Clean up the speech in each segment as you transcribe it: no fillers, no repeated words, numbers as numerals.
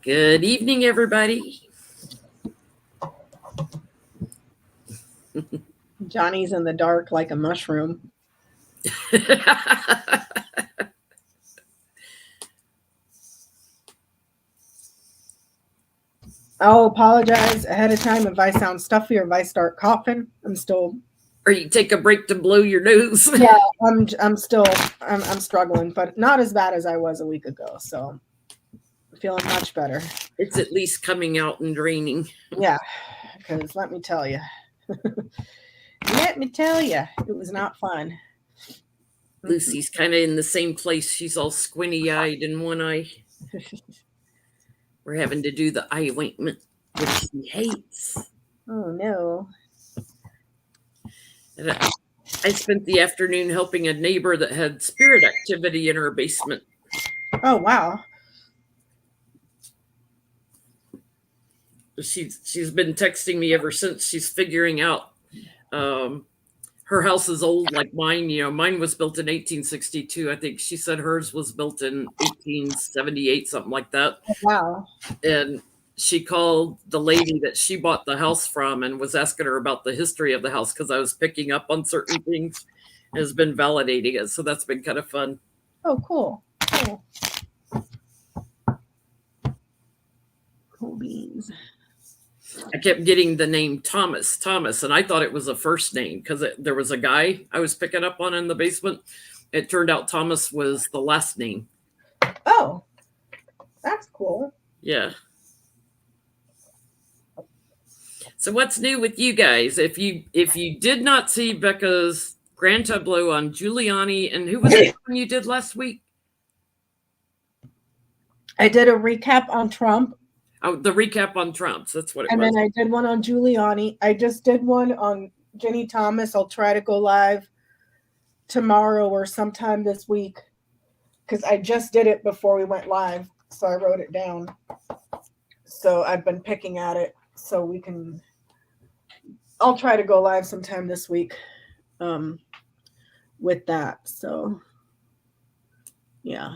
Good evening, everybody. Johnny's in the dark like a mushroom. I'll apologize ahead of time if I sound stuffy or if I start coughing. I'm still. Or you take a break to blow your nose. Yeah, I'm struggling, but not as bad as I was a week ago. So I'm feeling much better. It's at least coming out and draining. Yeah, because let me tell you, it was not fun. Lucy's kind of in the same place. She's all squinty-eyed in one eye. We're having to do the eye ointment, which she hates. Oh no. And I spent the afternoon helping a neighbor that had spirit activity in her basement. Oh wow. She's been texting me ever since. She's figuring out her house is old like mine. Mine was built in 1862. I think she said hers was built in 1878, something like that. Wow. And she called the lady that she bought the house from and was asking her about the history of the house because I was picking up on certain things and has been validating it. So that's been kind of fun. Oh, cool. Cool beans. I kept getting the name Thomas, and I thought it was a first name because there was a guy I was picking up on in the basement. It turned out Thomas was the last name. Oh, that's cool. Yeah. So what's new with you guys? If you did not see Becca's grand tableau on Giuliani, and who was it you did last week? I did a recap on Trump. Oh, the recap on Trump's. That's what it was. And then I did one on Giuliani. I just did one on Ginny Thomas. I'll try to go live tomorrow or sometime this week because I just did it before we went live. So I wrote it down. So I've been picking at it so I'll try to go live sometime this week with that. So, yeah.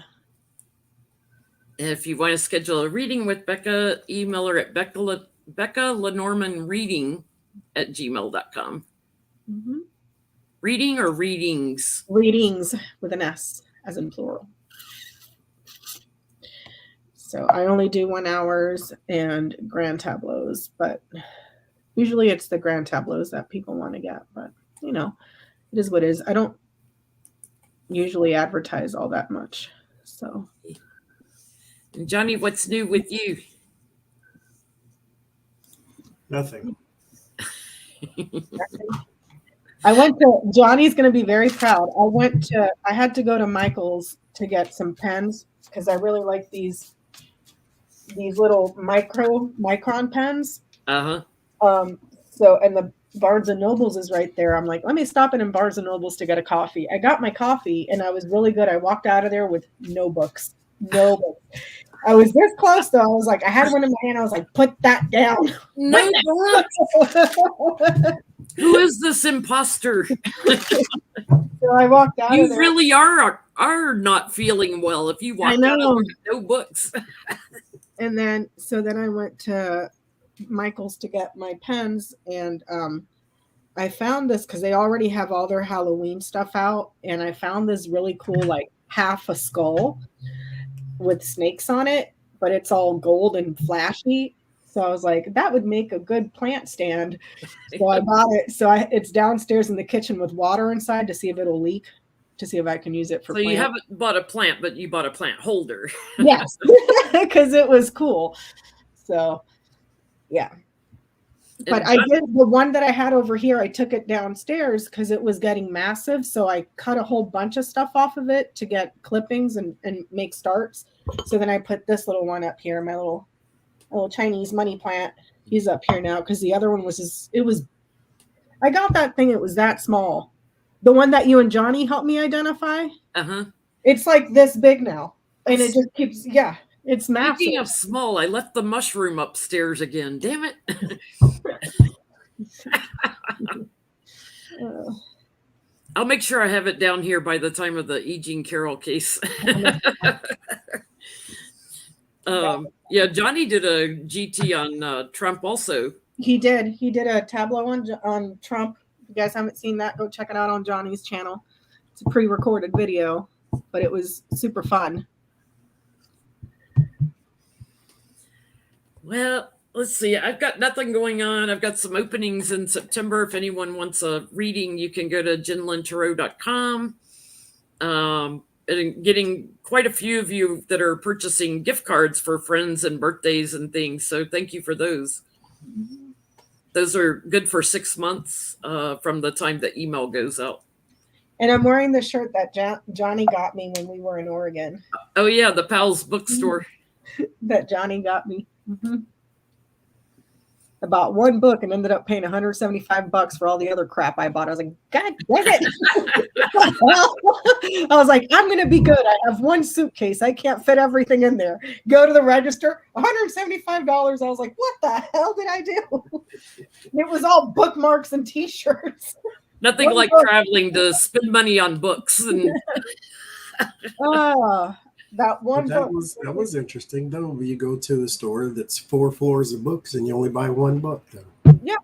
And if you want to schedule a reading with Becca, email her at BeccaLenormandReading@gmail.com. Mm-hmm. Reading or readings? Readings with an S, as in plural. So I only do 1 hours and grand tableaus, but usually it's the grand tableaus that people want to get. But, it is what it is. I don't usually advertise all that much. So. And Johnny, what's new with you? Nothing. I went to, Johnny's going to be very proud. I had to go to Michael's to get some pens because I really like these little micron pens. Uh-huh. And the Barnes and Nobles is right there. I'm like, let me stop in Barnes and Nobles to get a coffee. I got my coffee and I was really good. I walked out of there with no books. No books. I was this close though. I was like, I had one in my hand. I was like, put that down. No books. Who is this imposter? So I walked out. You really are not feeling well if you walk out of there with no books. And then I went to Michael's to get my pens, and I found this because they already have all their Halloween stuff out, and I found this really cool like half a skull with snakes on it, but it's all gold and flashy. So I was like, that would make a good plant stand. So I bought it. So it's downstairs in the kitchen with water inside to see if it'll leak, to see if I can use it for. So you haven't bought a plant, but you bought a plant holder. Yes, because it was cool. So, yeah. But I did the one that I had over here. I took it downstairs because it was getting massive. So I cut a whole bunch of stuff off of it to get clippings and make starts. So then I put this little one up here, my little Chinese money plant. He's up here now because the other one I got that thing. It was that small. The one that you and Johnny helped me identify. Uh-huh. It's like this big now. And it just keeps, it's massive. Speaking of small, I left the mushroom upstairs again. Damn it. I'll make sure I have it down here by the time of the E. Jean Carroll case. Yeah, Johnny did a GT on Trump also. He did. He did a tableau on Trump. If you guys haven't seen that, go check it out on Johnny's channel. It's a pre-recorded video, but it was super fun. Well, let's see. I've got nothing going on. I've got some openings in September. If anyone wants a reading, you can go to jinlintarot.com. And getting quite a few of you that are purchasing gift cards for friends and birthdays and things. So thank you for those. Those are good for 6 months from the time the email goes out. And I'm wearing the shirt that Johnny got me when we were in Oregon. Oh, yeah, the Pals bookstore. That Johnny got me. Mm-hmm. I bought one book and ended up paying $175 for all the other crap I bought. I was like, God dang it. I was like, I'm going to be good. I have one suitcase. I can't fit everything in there. Go to the register, $175. I was like, what the hell did I do? It was all bookmarks and t-shirts. Nothing like traveling to spend money on books. And that one book. That was interesting, though. You go to a store that's 4 floors of books and you only buy one book, though. Yeah.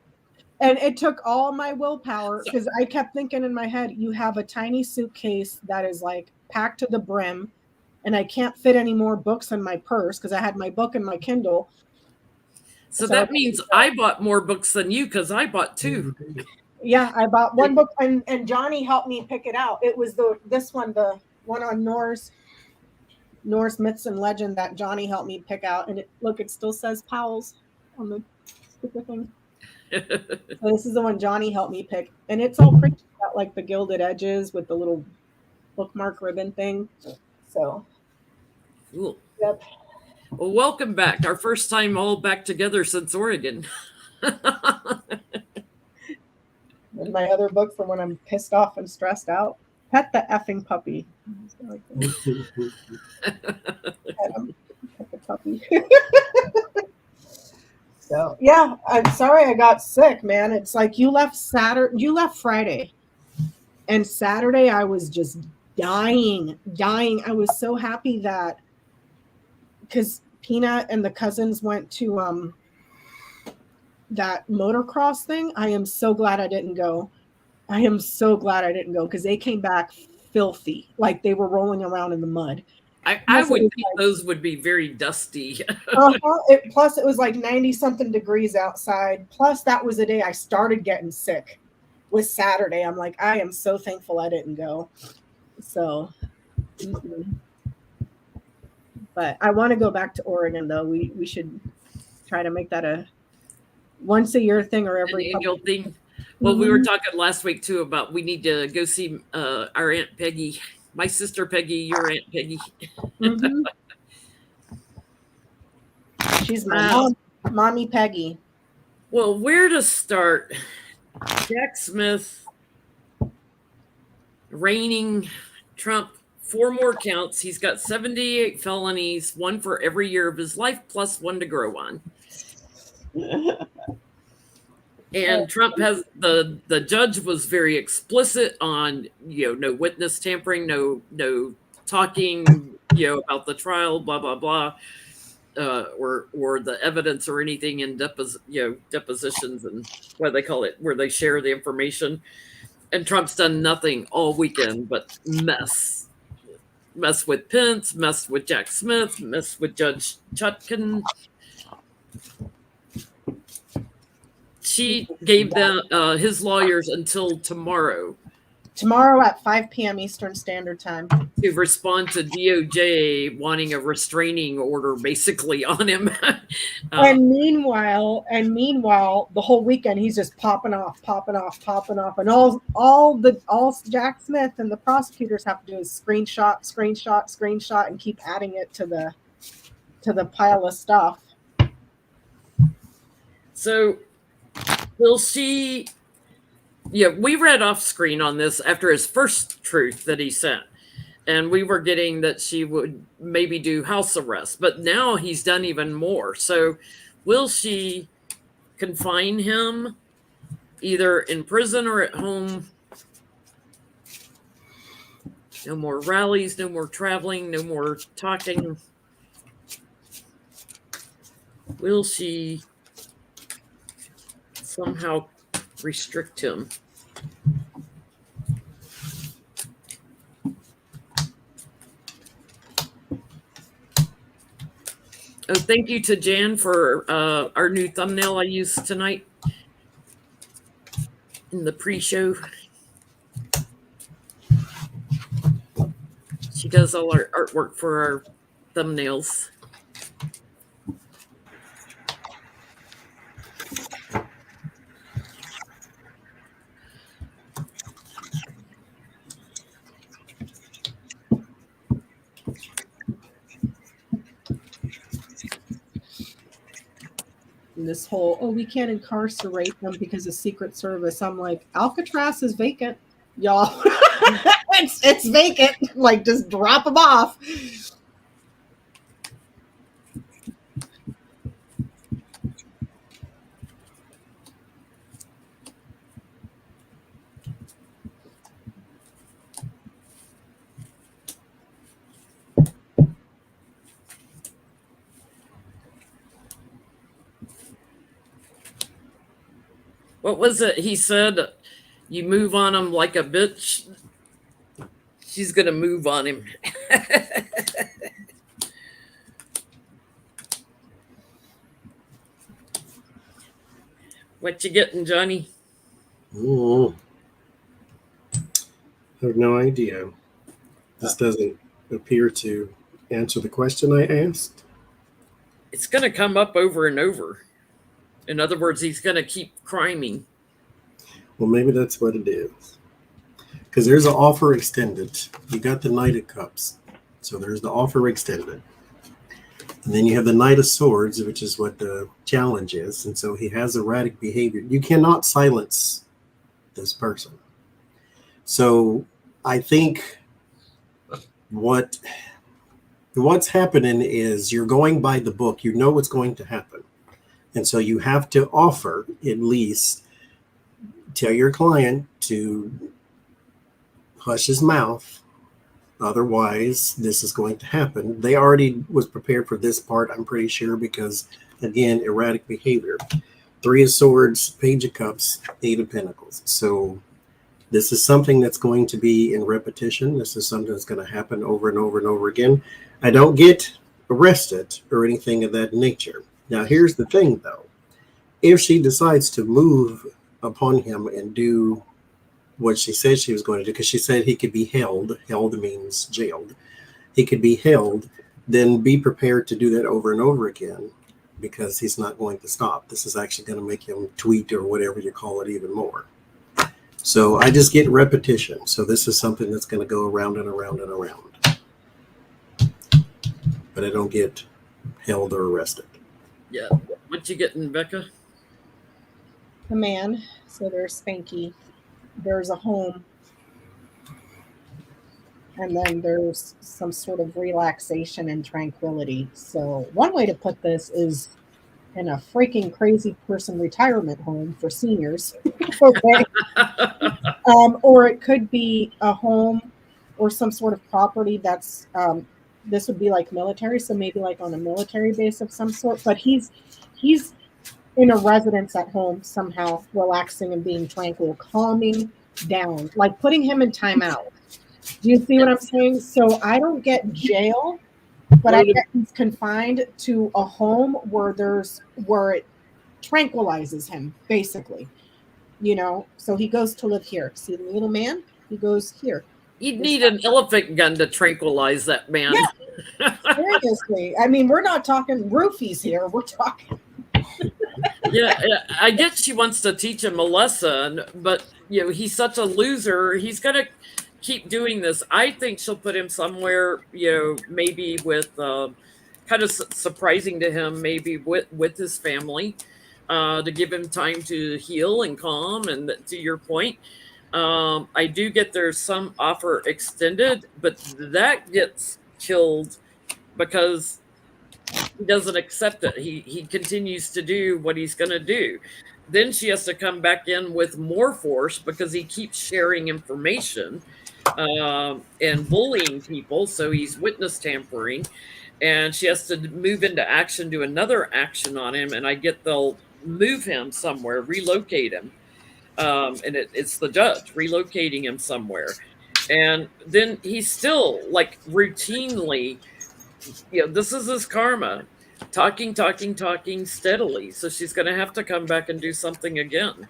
And it took all my willpower because I kept thinking in my head, you have a tiny suitcase that is like packed to the brim, and I can't fit any more books in my purse because I had my book and my Kindle. So that means I bought more books than you because I bought 2. Yeah, I bought one book, and Johnny helped me pick it out. It was the one on Norse myths and legend that Johnny helped me pick out, and it still says Powell's on the sticker thing. So this is the one Johnny helped me pick, and it's all pretty, got like the gilded edges with the little bookmark ribbon thing. So, cool. Yep. Well, welcome back. Our first time all back together since Oregon. And my other book for when I'm pissed off and stressed out. Pet the effing puppy. Pet the puppy. So yeah, I'm sorry I got sick, man. It's like you left Friday, and Saturday I was just dying. I was so happy that because Peanut and the cousins went to that motocross thing. I am so glad I didn't go. Because they came back filthy, like they were rolling around in the mud. I would think those would be very dusty. Plus, it was like 90-something degrees outside. Plus, that was the day I started getting sick. Was Saturday. I'm like, I am so thankful I didn't go. So, but I want to go back to Oregon, though. We should try to make that a once a year thing or every annual thing. Well, we were talking last week too about we need to go see our Aunt Peggy, my sister Peggy, your Aunt Peggy. Mm-hmm. She's my mom, Mommy Peggy. Well, where to start? Jack Smith reigning Trump 4 more counts. He's got 78 felonies, 1 for every year of his life, plus 1 to grow on. And Trump has the judge was very explicit on, no witness tampering, no talking, about the trial, blah, blah, blah, or the evidence or anything in depositions and what they call it, where they share the information. And Trump's done nothing all weekend but mess with Pence, mess with Jack Smith, mess with Judge Chutkan. She gave them his lawyers until tomorrow. Tomorrow at 5 p.m. Eastern Standard Time. To respond to DOJ wanting a restraining order basically on him. And meanwhile, the whole weekend he's just popping off. And all Jack Smith and the prosecutors have to do is screenshot, and keep adding it to the pile of stuff. So will she? Yeah, we read off screen on this after his first truth that he sent, and we were getting that she would maybe do house arrest, but now he's done even more. So will she confine him either in prison or at home? No more rallies, no more traveling, no more talking. Will she somehow restrict him? Oh, thank you to Jan for our new thumbnail I used tonight in the pre-show. She does all our artwork for our thumbnails. And this whole, oh, we can't incarcerate them because of Secret Service. I'm like, Alcatraz is vacant, y'all. it's vacant. Like, just drop them off. What was it? He said, you move on him like a bitch. She's going to move on him. What you getting, Johnny? I have no idea. This doesn't appear to answer the question I asked. It's going to come up over and over. In other words, he's going to keep criming. Well, maybe that's what it is. Because there's an offer extended. You got the Knight of Cups. So there's the offer extended. And then you have the Knight of Swords, which is what the challenge is. And so he has erratic behavior. You cannot silence this person. So I think what's happening is you're going by the book. You know what's going to happen. And so you have to offer, at least, tell your client to hush his mouth. Otherwise, this is going to happen. They already was prepared for this part, I'm pretty sure, because, again, erratic behavior. 3 of Swords, Page of Cups, 8 of Pentacles. So this is something that's going to be in repetition. This is something that's going to happen over and over and over again. I don't get arrested or anything of that nature. Now, here's the thing, though. If she decides to move upon him and do what she said she was going to do, because she said he could be held. Held means jailed. He could be held. Then be prepared to do that over and over again, because he's not going to stop. This is actually going to make him tweet or whatever you call it even more. So I just get repetition. So this is something that's going to go around and around and around. But I don't get held or arrested. Yeah. What you getting, Becca? The man. So there's Spanky. There's a home. And then there's some sort of relaxation and tranquility. So one way to put this is in a freaking crazy person retirement home for seniors. Okay. Or it could be a home or some sort of property that's this would be like military, so maybe like on a military base of some sort. But he's in a residence at home somehow, relaxing and being tranquil, calming down, like putting him in timeout. Do you see what I'm saying? So I don't get jail, but I get he's confined to a home where it tranquilizes him, basically. You know, so he goes to live here. See the little man? He goes here. You'd need an elephant gun to tranquilize that man. Yeah. Seriously. I mean, we're not talking roofies here. We're talking. Yeah, I guess she wants to teach him a lesson, but he's such a loser. He's gonna keep doing this. I think she'll put him somewhere, maybe with kind of surprising to him, maybe with his family, to give him time to heal and calm. And to your point, I do get there's some offer extended, but that gets killed because he doesn't accept it. He continues to do what he's going to do. Then she has to come back in with more force because he keeps sharing information and bullying people. So he's witness tampering. and she has to move into action, do another action on him, and I get they'll move him somewhere, relocate him, and it's the judge relocating him somewhere, and then he's still like routinely, this is his karma, talking steadily. So she's going to have to come back and do something again.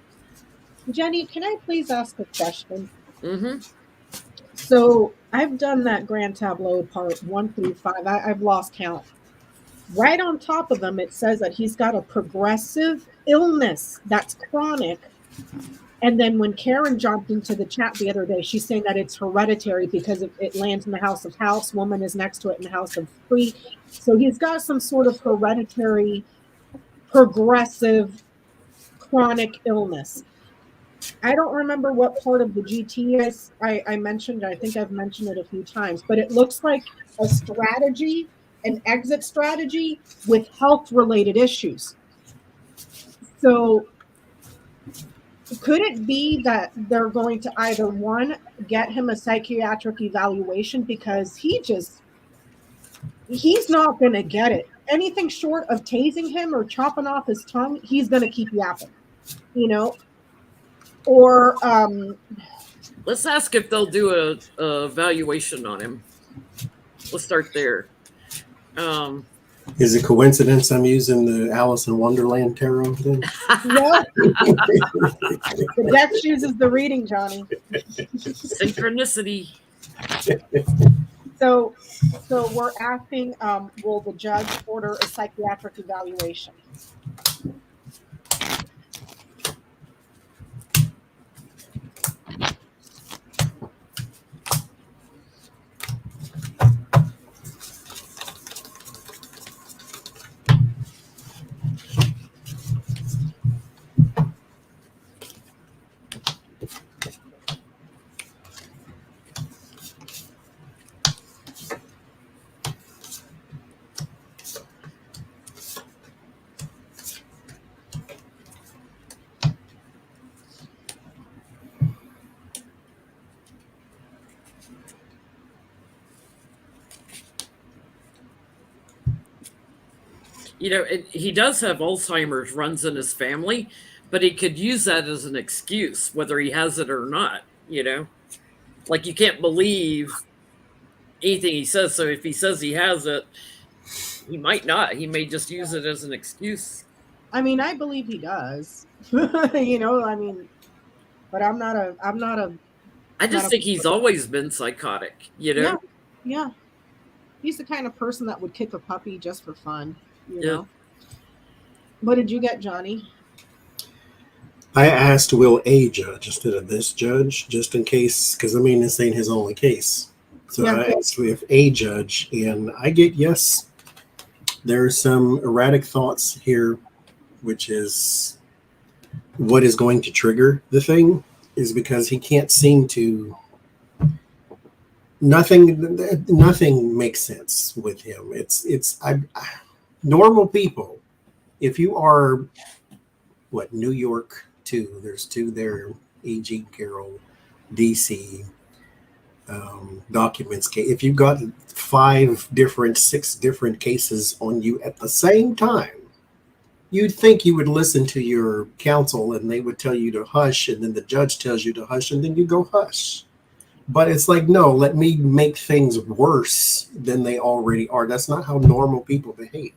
Jenny, can I please ask a question? Mm-hmm. So I've done that grand tableau part 1 through 5. I've lost count. Right on top of them, it says that he's got a progressive illness that's chronic. And then when Karen jumped into the chat the other day, she's saying that it's hereditary because it lands in the house of house. Woman is next to it in the house of free. So he's got some sort of hereditary, progressive, chronic illness. I don't remember what part of the GT I mentioned. I think I've mentioned it a few times, but it looks like a strategy, an exit strategy with health-related issues. So could it be that they're going to either, one, get him a psychiatric evaluation because he's not going to get it. Anything short of tasing him or chopping off his tongue, he's going to keep yapping, Or let's ask if they'll do a evaluation on him. We'll start there. Is it coincidence I'm using the Alice in Wonderland tarot then? No. The deck chooses the reading, Johnny. Synchronicity. So we're asking, will the judge order a psychiatric evaluation? He does have Alzheimer's, runs in his family, but he could use that as an excuse, whether he has it or not, Like, you can't believe anything he says. So if he says he has it, he might not. He may just use it as an excuse. I mean, I believe he does. But I'm not a. I just think he's always been psychotic, Yeah. He's the kind of person that would kick a puppy just for fun, know. What did you get, Johnny? I asked, will a judge instead of this judge, just in case, because this ain't his only case. So I asked if a judge, and I get yes. There's some erratic thoughts here, which is what is going to trigger the thing is because he can't seem to. Nothing makes sense with him. Normal people. If you are New York 2, there's 2 there, A.G. Carroll, DC, documents. If you've got 6 different cases on you at the same time, you'd think you would listen to your counsel and they would tell you to hush, and then the judge tells you to hush, and then you go hush. But it's like, no, let me make things worse than they already are. That's not how normal people behave.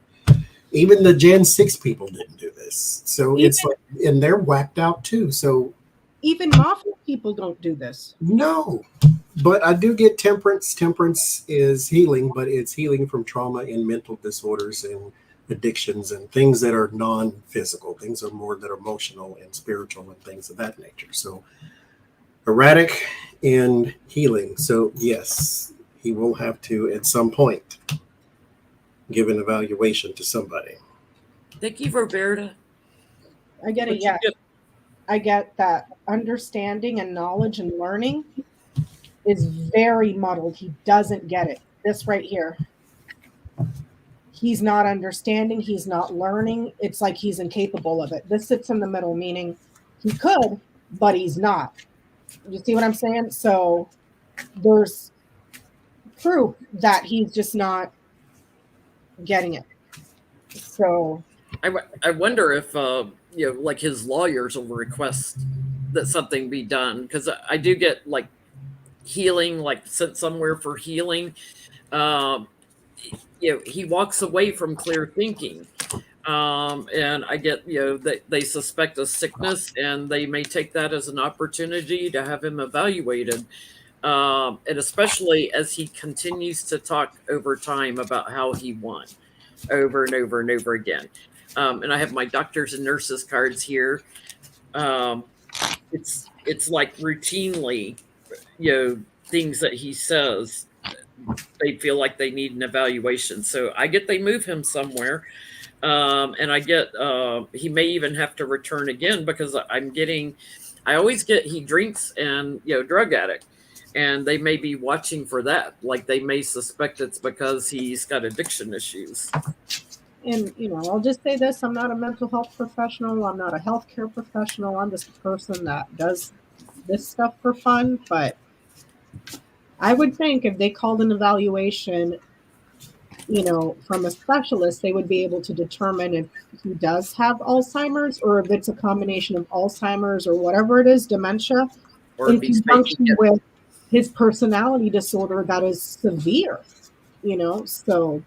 Even the Gen 6 people didn't do this. So it's like, and they're whacked out too. So even mafia people don't do this. No, but I do get temperance. Temperance is healing, but it's healing from trauma and mental disorders and addictions and things that are non-physical. Things are more that are emotional and spiritual and things of that nature. So erratic and healing. So yes, he will have to at some point give an evaluation to somebody. Thank you, Roberta. I get it. Yeah, I get that understanding and knowledge and learning is very muddled. He doesn't get it. This right here. He's not understanding. He's not learning. It's like he's incapable of it. This sits in the middle, meaning he could, but he's not. You see what I'm saying? So there's proof that he's just not getting it. So I wonder if like his lawyers will request that something be done, because I do get like healing, like sent somewhere for healing. Um, he walks away from clear thinking, and I get that they suspect a sickness, and they may take that as an opportunity to have him evaluated. And especially as he continues to talk over time about how he won over and over and over again. And I have my doctors and nurses cards here. Um, it's like routinely, things that he says, they feel like they need an evaluation. So I get they move him somewhere. And I get he may even have to return again, because I always get he drinks and drug addict, and they may be watching for that. Like they may suspect it's because he's got addiction issues. And, I'll just say this. I'm not a mental health professional. I'm not a healthcare professional. I'm just a person that does this stuff for fun. But I would think if they called an evaluation, from a specialist, they would be able to determine if he does have Alzheimer's, or if it's a combination of Alzheimer's or whatever it is, dementia, Or in if he's conjunction making it. with his personality disorder that is severe, so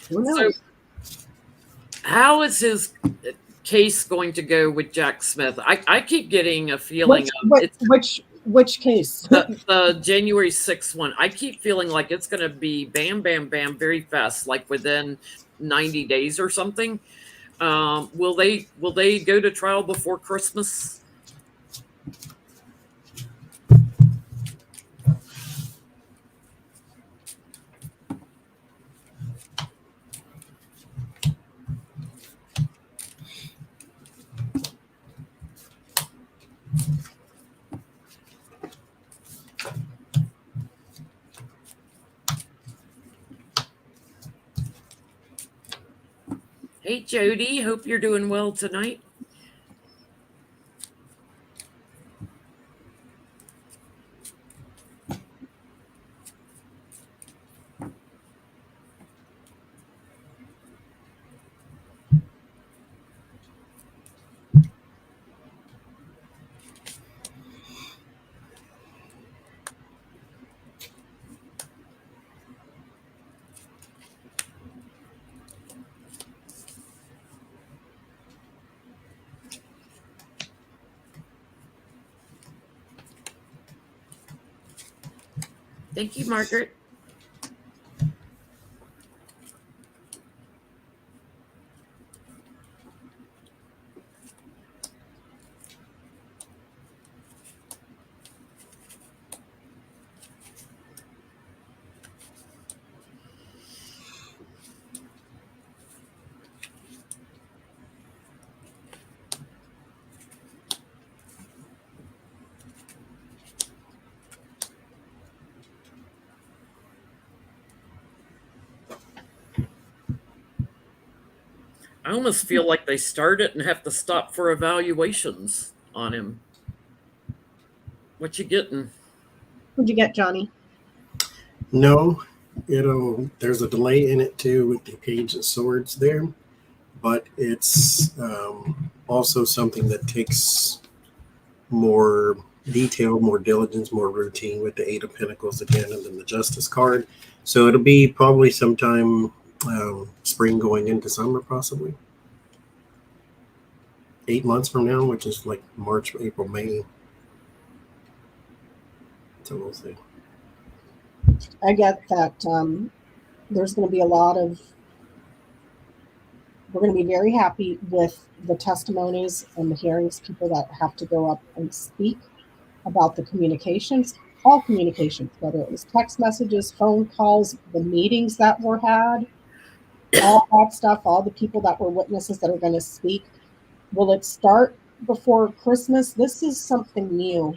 who knows? So how is his case going to go with Jack Smith? I keep getting a feeling Which case? the January 6th one. I keep feeling like it's going to be bam, bam, bam, very fast, like within 90 days or something. Will they go to trial before Christmas? Hey, Jody. Hope you're doing well tonight. Thank you, Margaret. I almost feel like they start it and have to stop for evaluations on him. What you getting? What'd you get, Johnny? No, there's a delay in it too with the Page of Swords there, but it's also something that takes more detail, more diligence, more routine with the Eight of Pentacles again, and then the Justice card. So it'll be probably sometime spring going into summer, possibly 8 months from now, which is like March, April, May. So we'll see. I get that there's going to be we're going to be very happy with the testimonies and the hearings, people that have to go up and speak about the communications, all communications, whether it was text messages, phone calls, the meetings that were had, all that stuff, all the people that were witnesses that are going to speak. Will it start before Christmas? This is something new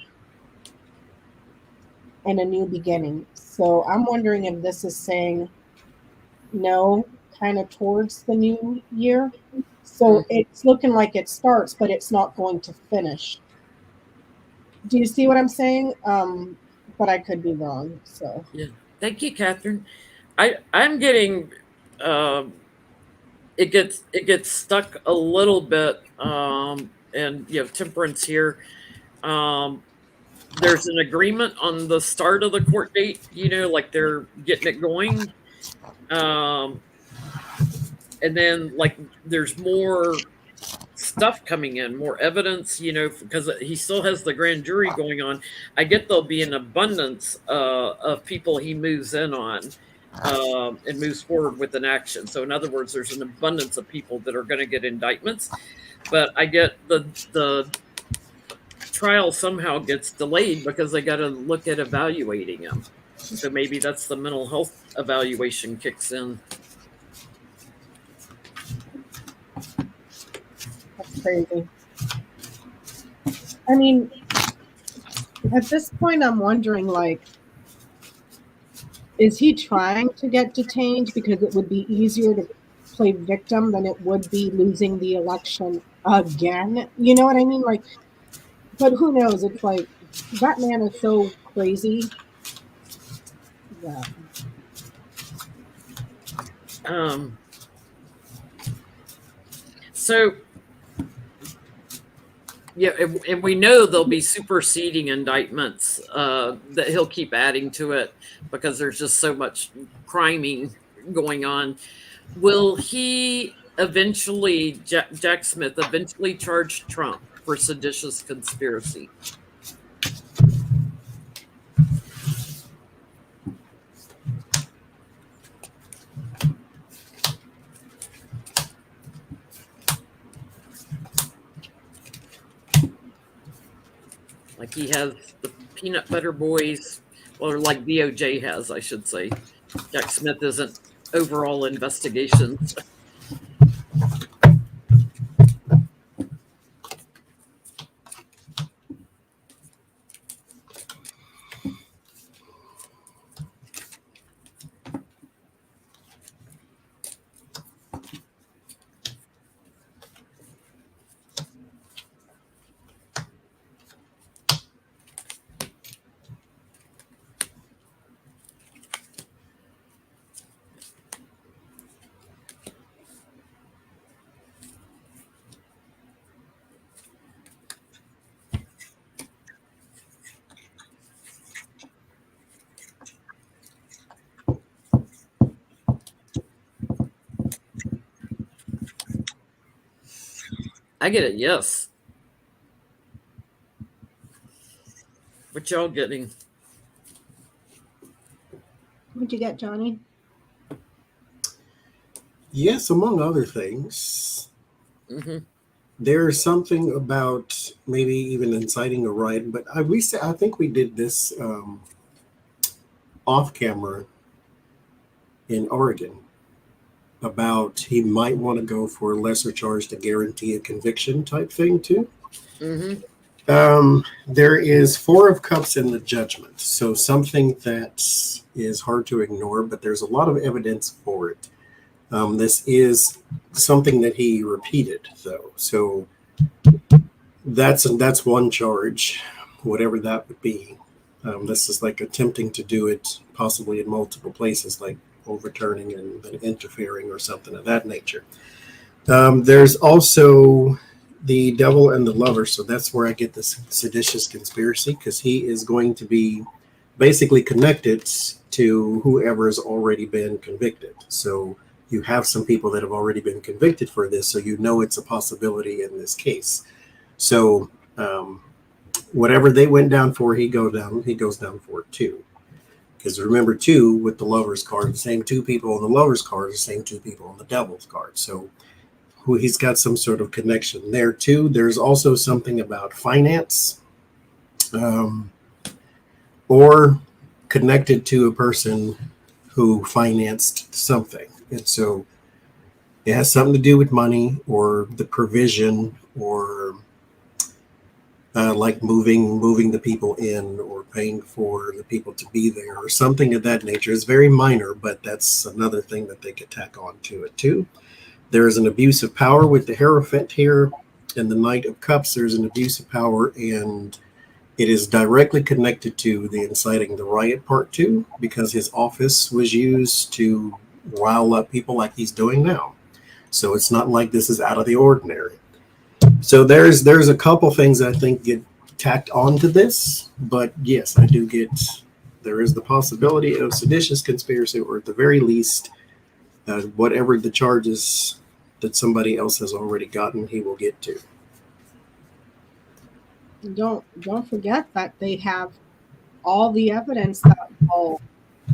and a new beginning. So I'm wondering if this is saying no, kind of towards the new year. So it's looking like it starts, but it's not going to finish. Do you see what I'm saying? But I could be wrong. So yeah, thank you, Catherine. I'm getting it gets stuck a little bit, and temperance here. Um, there's an agreement on the start of the court date, like they're getting it going. Um, and then like there's more stuff coming in, more evidence, because he still has the grand jury going on. I get there'll be an abundance of people he moves in on, and moves forward with an action. So in other words, there's an abundance of people that are going to get indictments, but I get the trial somehow gets delayed because they got to look at evaluating him. So maybe that's the mental health evaluation kicks in. That's crazy. I mean, at this point, I'm wondering, like, is he trying to get detained because it would be easier to play victim than it would be losing the election again? You know what I mean? Like, but who knows? It's like that man is so crazy. Yeah. So, yeah, and we know there'll be superseding indictments that he'll keep adding to it because there's just so much criming going on. Will he eventually, Jack Smith, eventually charge Trump for seditious conspiracy? Like he has the Peanut Butter Boys, or like DOJ has, I should say. Jack Smith isn't overall investigations. I get it, yes. What y'all getting? What'd you get, Johnny? Yes, among other things. Mm-hmm. There's something about maybe even inciting a riot, but I think we did this off camera in Oregon about he might want to go for a lesser charge to guarantee a conviction type thing too. Mm-hmm. There is 4 of Cups in the judgment, so something that is hard to ignore, but there's a lot of evidence for it. This is something that he repeated, though, so that's one charge, whatever that would be. This is like attempting to do it possibly in multiple places, like overturning and interfering or something of that nature. There's also the Devil and the Lover, so that's where I get this seditious conspiracy, because he is going to be basically connected to whoever has already been convicted. So you have some people that have already been convicted for this, so you know it's a possibility in this case. So whatever they went down for, he goes down for it too. Because remember, too, with the Lover's card, the same 2 people on the Lover's card, the same 2 people on the Devil's card. So he's got some sort of connection there, too. There's also something about finance, or connected to a person who financed something. And so it has something to do with money or the provision, or like moving the people in or paying for the people to be there or something of that nature. It's very minor, but that's another thing that they could tack on to it too. There is an abuse of power with the Hierophant here, and the Knight of Cups. There's an abuse of power and It is directly connected to the inciting the riot part 2 because his office was used to rile up people like he's doing now. So it's not like this is out of the ordinary. So there's a couple things I think get tacked onto this, but yes, I do get there is the possibility of seditious conspiracy, or at the very least, whatever the charges that somebody else has already gotten, he will get to. Don't forget that they have all the evidence that all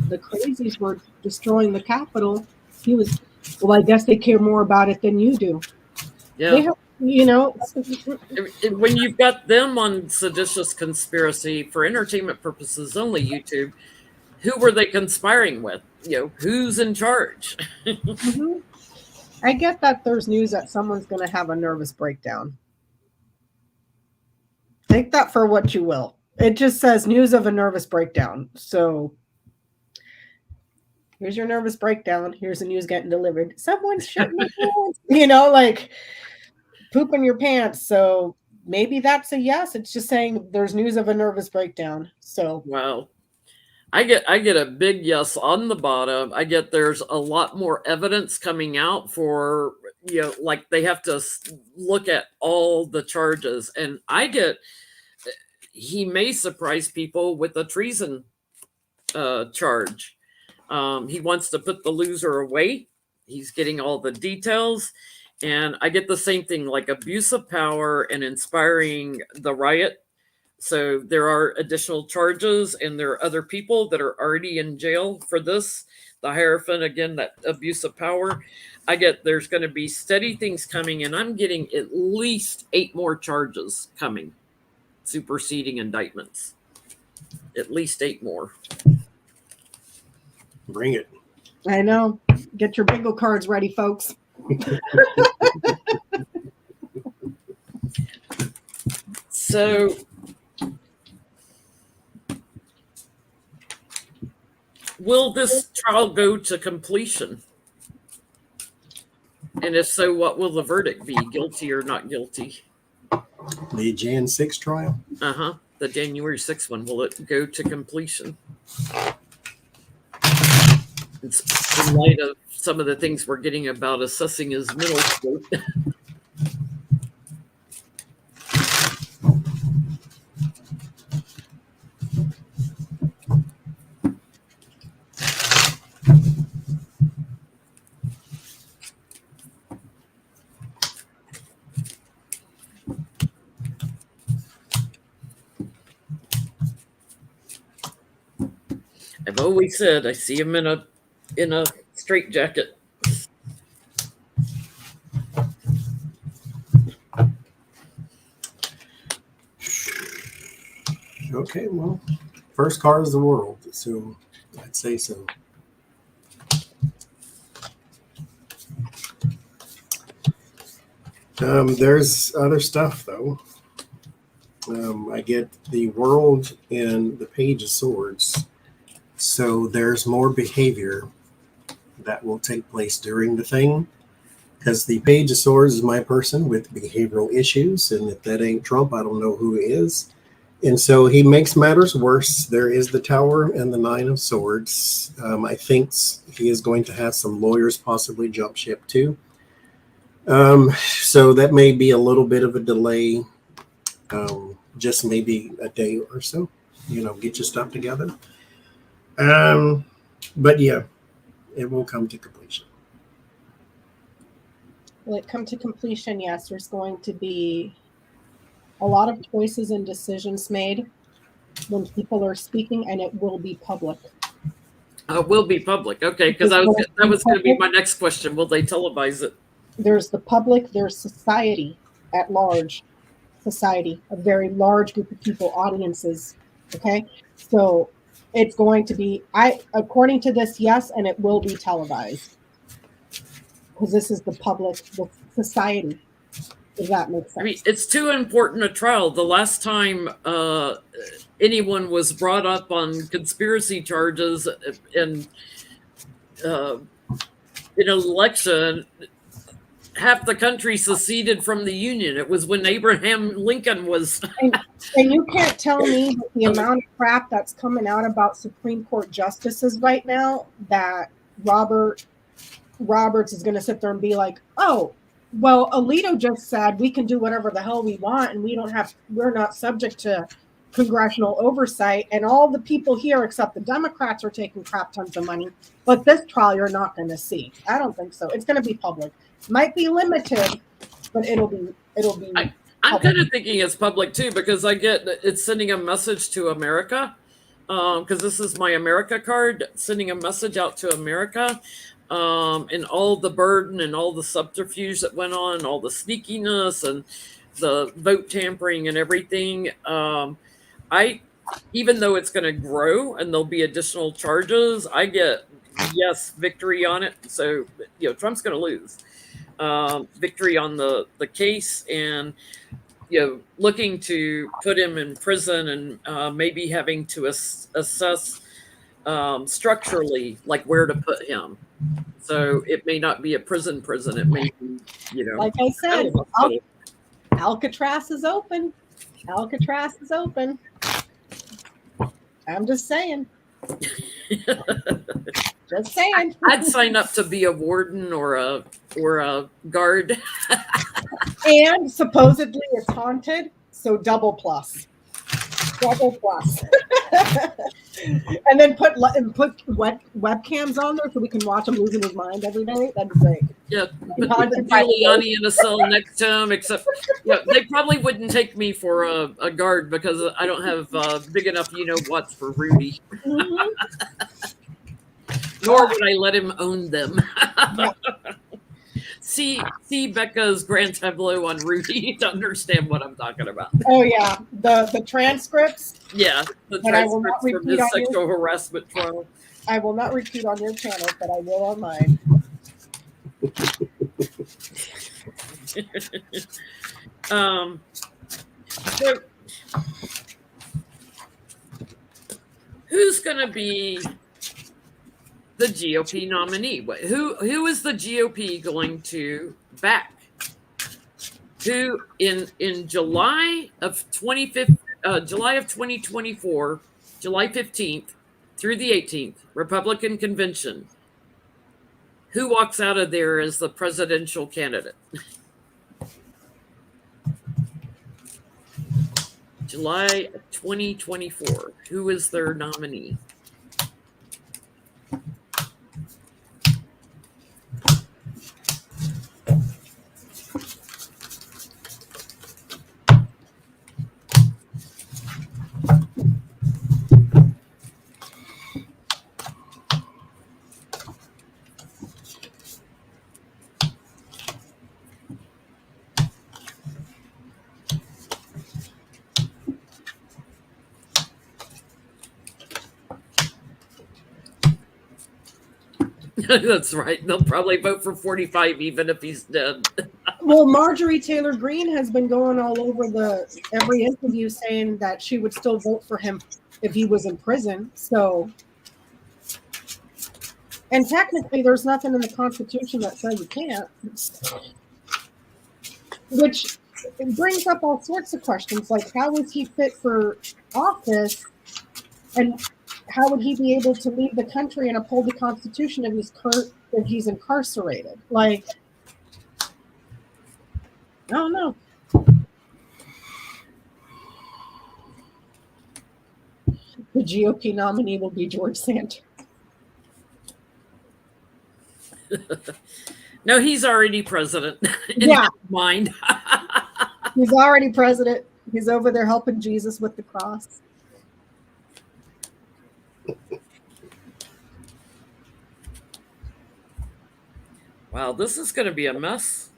the crazies were destroying the Capitol. Well, I guess they care more about it than you do. Yeah. They have, when you've got them on seditious conspiracy for entertainment purposes only, YouTube, who were they conspiring with? Who's in charge? Mm-hmm. I get that there's news that someone's going to have a nervous breakdown. Take that for what you will. It just says news of a nervous breakdown. So here's your nervous breakdown. Here's the news getting delivered. Someone's shitting their pants. Like pooping your pants. So maybe that's a yes. It's just saying there's news of a nervous breakdown. So well, I get a big yes on the bottom. I get there's a lot more evidence coming out for, like they have to look at all the charges. And I get he may surprise people with a treason charge. He wants to put the loser away. He's getting all the details. And I get the same thing, like abuse of power and inspiring the riot. So there are additional charges, and there are other people that are already in jail for this. The Hierophant, again, that abuse of power. I get there's going to be steady things coming, and I'm getting at least 8 more charges coming, superseding indictments. At least 8 more. Bring it. I know. Get your bingo cards ready, folks. So will this trial go to completion? And if so, what will the verdict be? Guilty or not guilty? The Jan 6 trial? The January 6th one. Will it go to completion? It's in light of some of the things we're getting about assessing his mental state. I've always said I see him in a straitjacket. Okay, well, first car is the world, so I'd say so. There's other stuff, though. I get the world and the Page of Swords. So there's more behavior that will take place during the thing. Because the Page of Swords is my person with behavioral issues. And if that ain't Trump, I don't know who is. And so he makes matters worse. There is the Tower and the Nine of Swords. I think he is going to have some lawyers possibly jump ship too. So that may be a little bit of a delay. Just maybe a day or so, get your stuff together. But yeah, it will come to completion. Will it come to completion? Yes, there's going to be a lot of choices and decisions made when people are speaking, and it will be public. Will be public. Okay, because that was going to be my next question. Will they televise it? There's the public, there's society at large. Society, a very large group of people, audiences. Okay, so it's going to be, according to this, yes, and it will be televised because this is the public, the society. If that makes sense. I mean, it's too important a trial. The last time anyone was brought up on conspiracy charges in an election, half the country seceded from the Union. It was when Abraham Lincoln was. And you can't tell me that the amount of crap that's coming out about Supreme Court justices right now that Roberts is going to sit there and be like, oh, well, Alito just said we can do whatever the hell we want and we're not subject to congressional oversight, and all the people here except the Democrats are taking crap tons of money. But this trial you're not going to see. I don't think so. It's going to be public. Might be limited, but it'll be. I'm kind of thinking it's public too, because it's sending a message to America. Because this is my America card, sending a message out to America, and all the burden and all the subterfuge that went on, all the sneakiness and the vote tampering and everything. Even though it's going to grow and there'll be additional charges, I get victory on it. So Trump's going to lose. Victory on the case, and looking to put him in prison, and maybe having to assess structurally like where to put him. So it may not be a prison. It may be, like I said, Alcatraz is open. Alcatraz is open. I'm just saying. Just saying. I'd sign up to be a warden or a guard. And supposedly it's haunted, so double plus. And then put webcams on there so we can watch him losing his mind every day. That'd be great. Yeah, put Giuliani in a cell next to him. Except, they probably wouldn't take me for a guard because I don't have big enough, what's for Rudy. Mm-hmm. Nor would I let him own them. Yeah. See Becca's grand tableau on Rudy to understand what I'm talking about. Oh yeah, the transcripts. Yeah, the transcripts from his sexual harassment trial. I will not repeat on your channel, but I will on mine. So who's going to be the GOP nominee? Who is the GOP going to back? Who in July of 2024, July 15th through the 18th, Republican convention. Who walks out of there as the presidential candidate? July 2024. Who is their nominee? That's right. They'll probably vote for 45 even if he's dead. Well, Marjorie Taylor Greene has been going all over every interview saying that she would still vote for him if he was in prison. So, and technically there's nothing in the Constitution that says you can't. Which brings up all sorts of questions, like how is he fit for office, and how would he be able to leave the country and uphold the Constitution if he's incarcerated? Like, I don't know. The GOP nominee will be George Santos. No, he's already president. In Yeah. my mind. He's already president. He's over there helping Jesus with the cross. Wow, this is going to be a mess.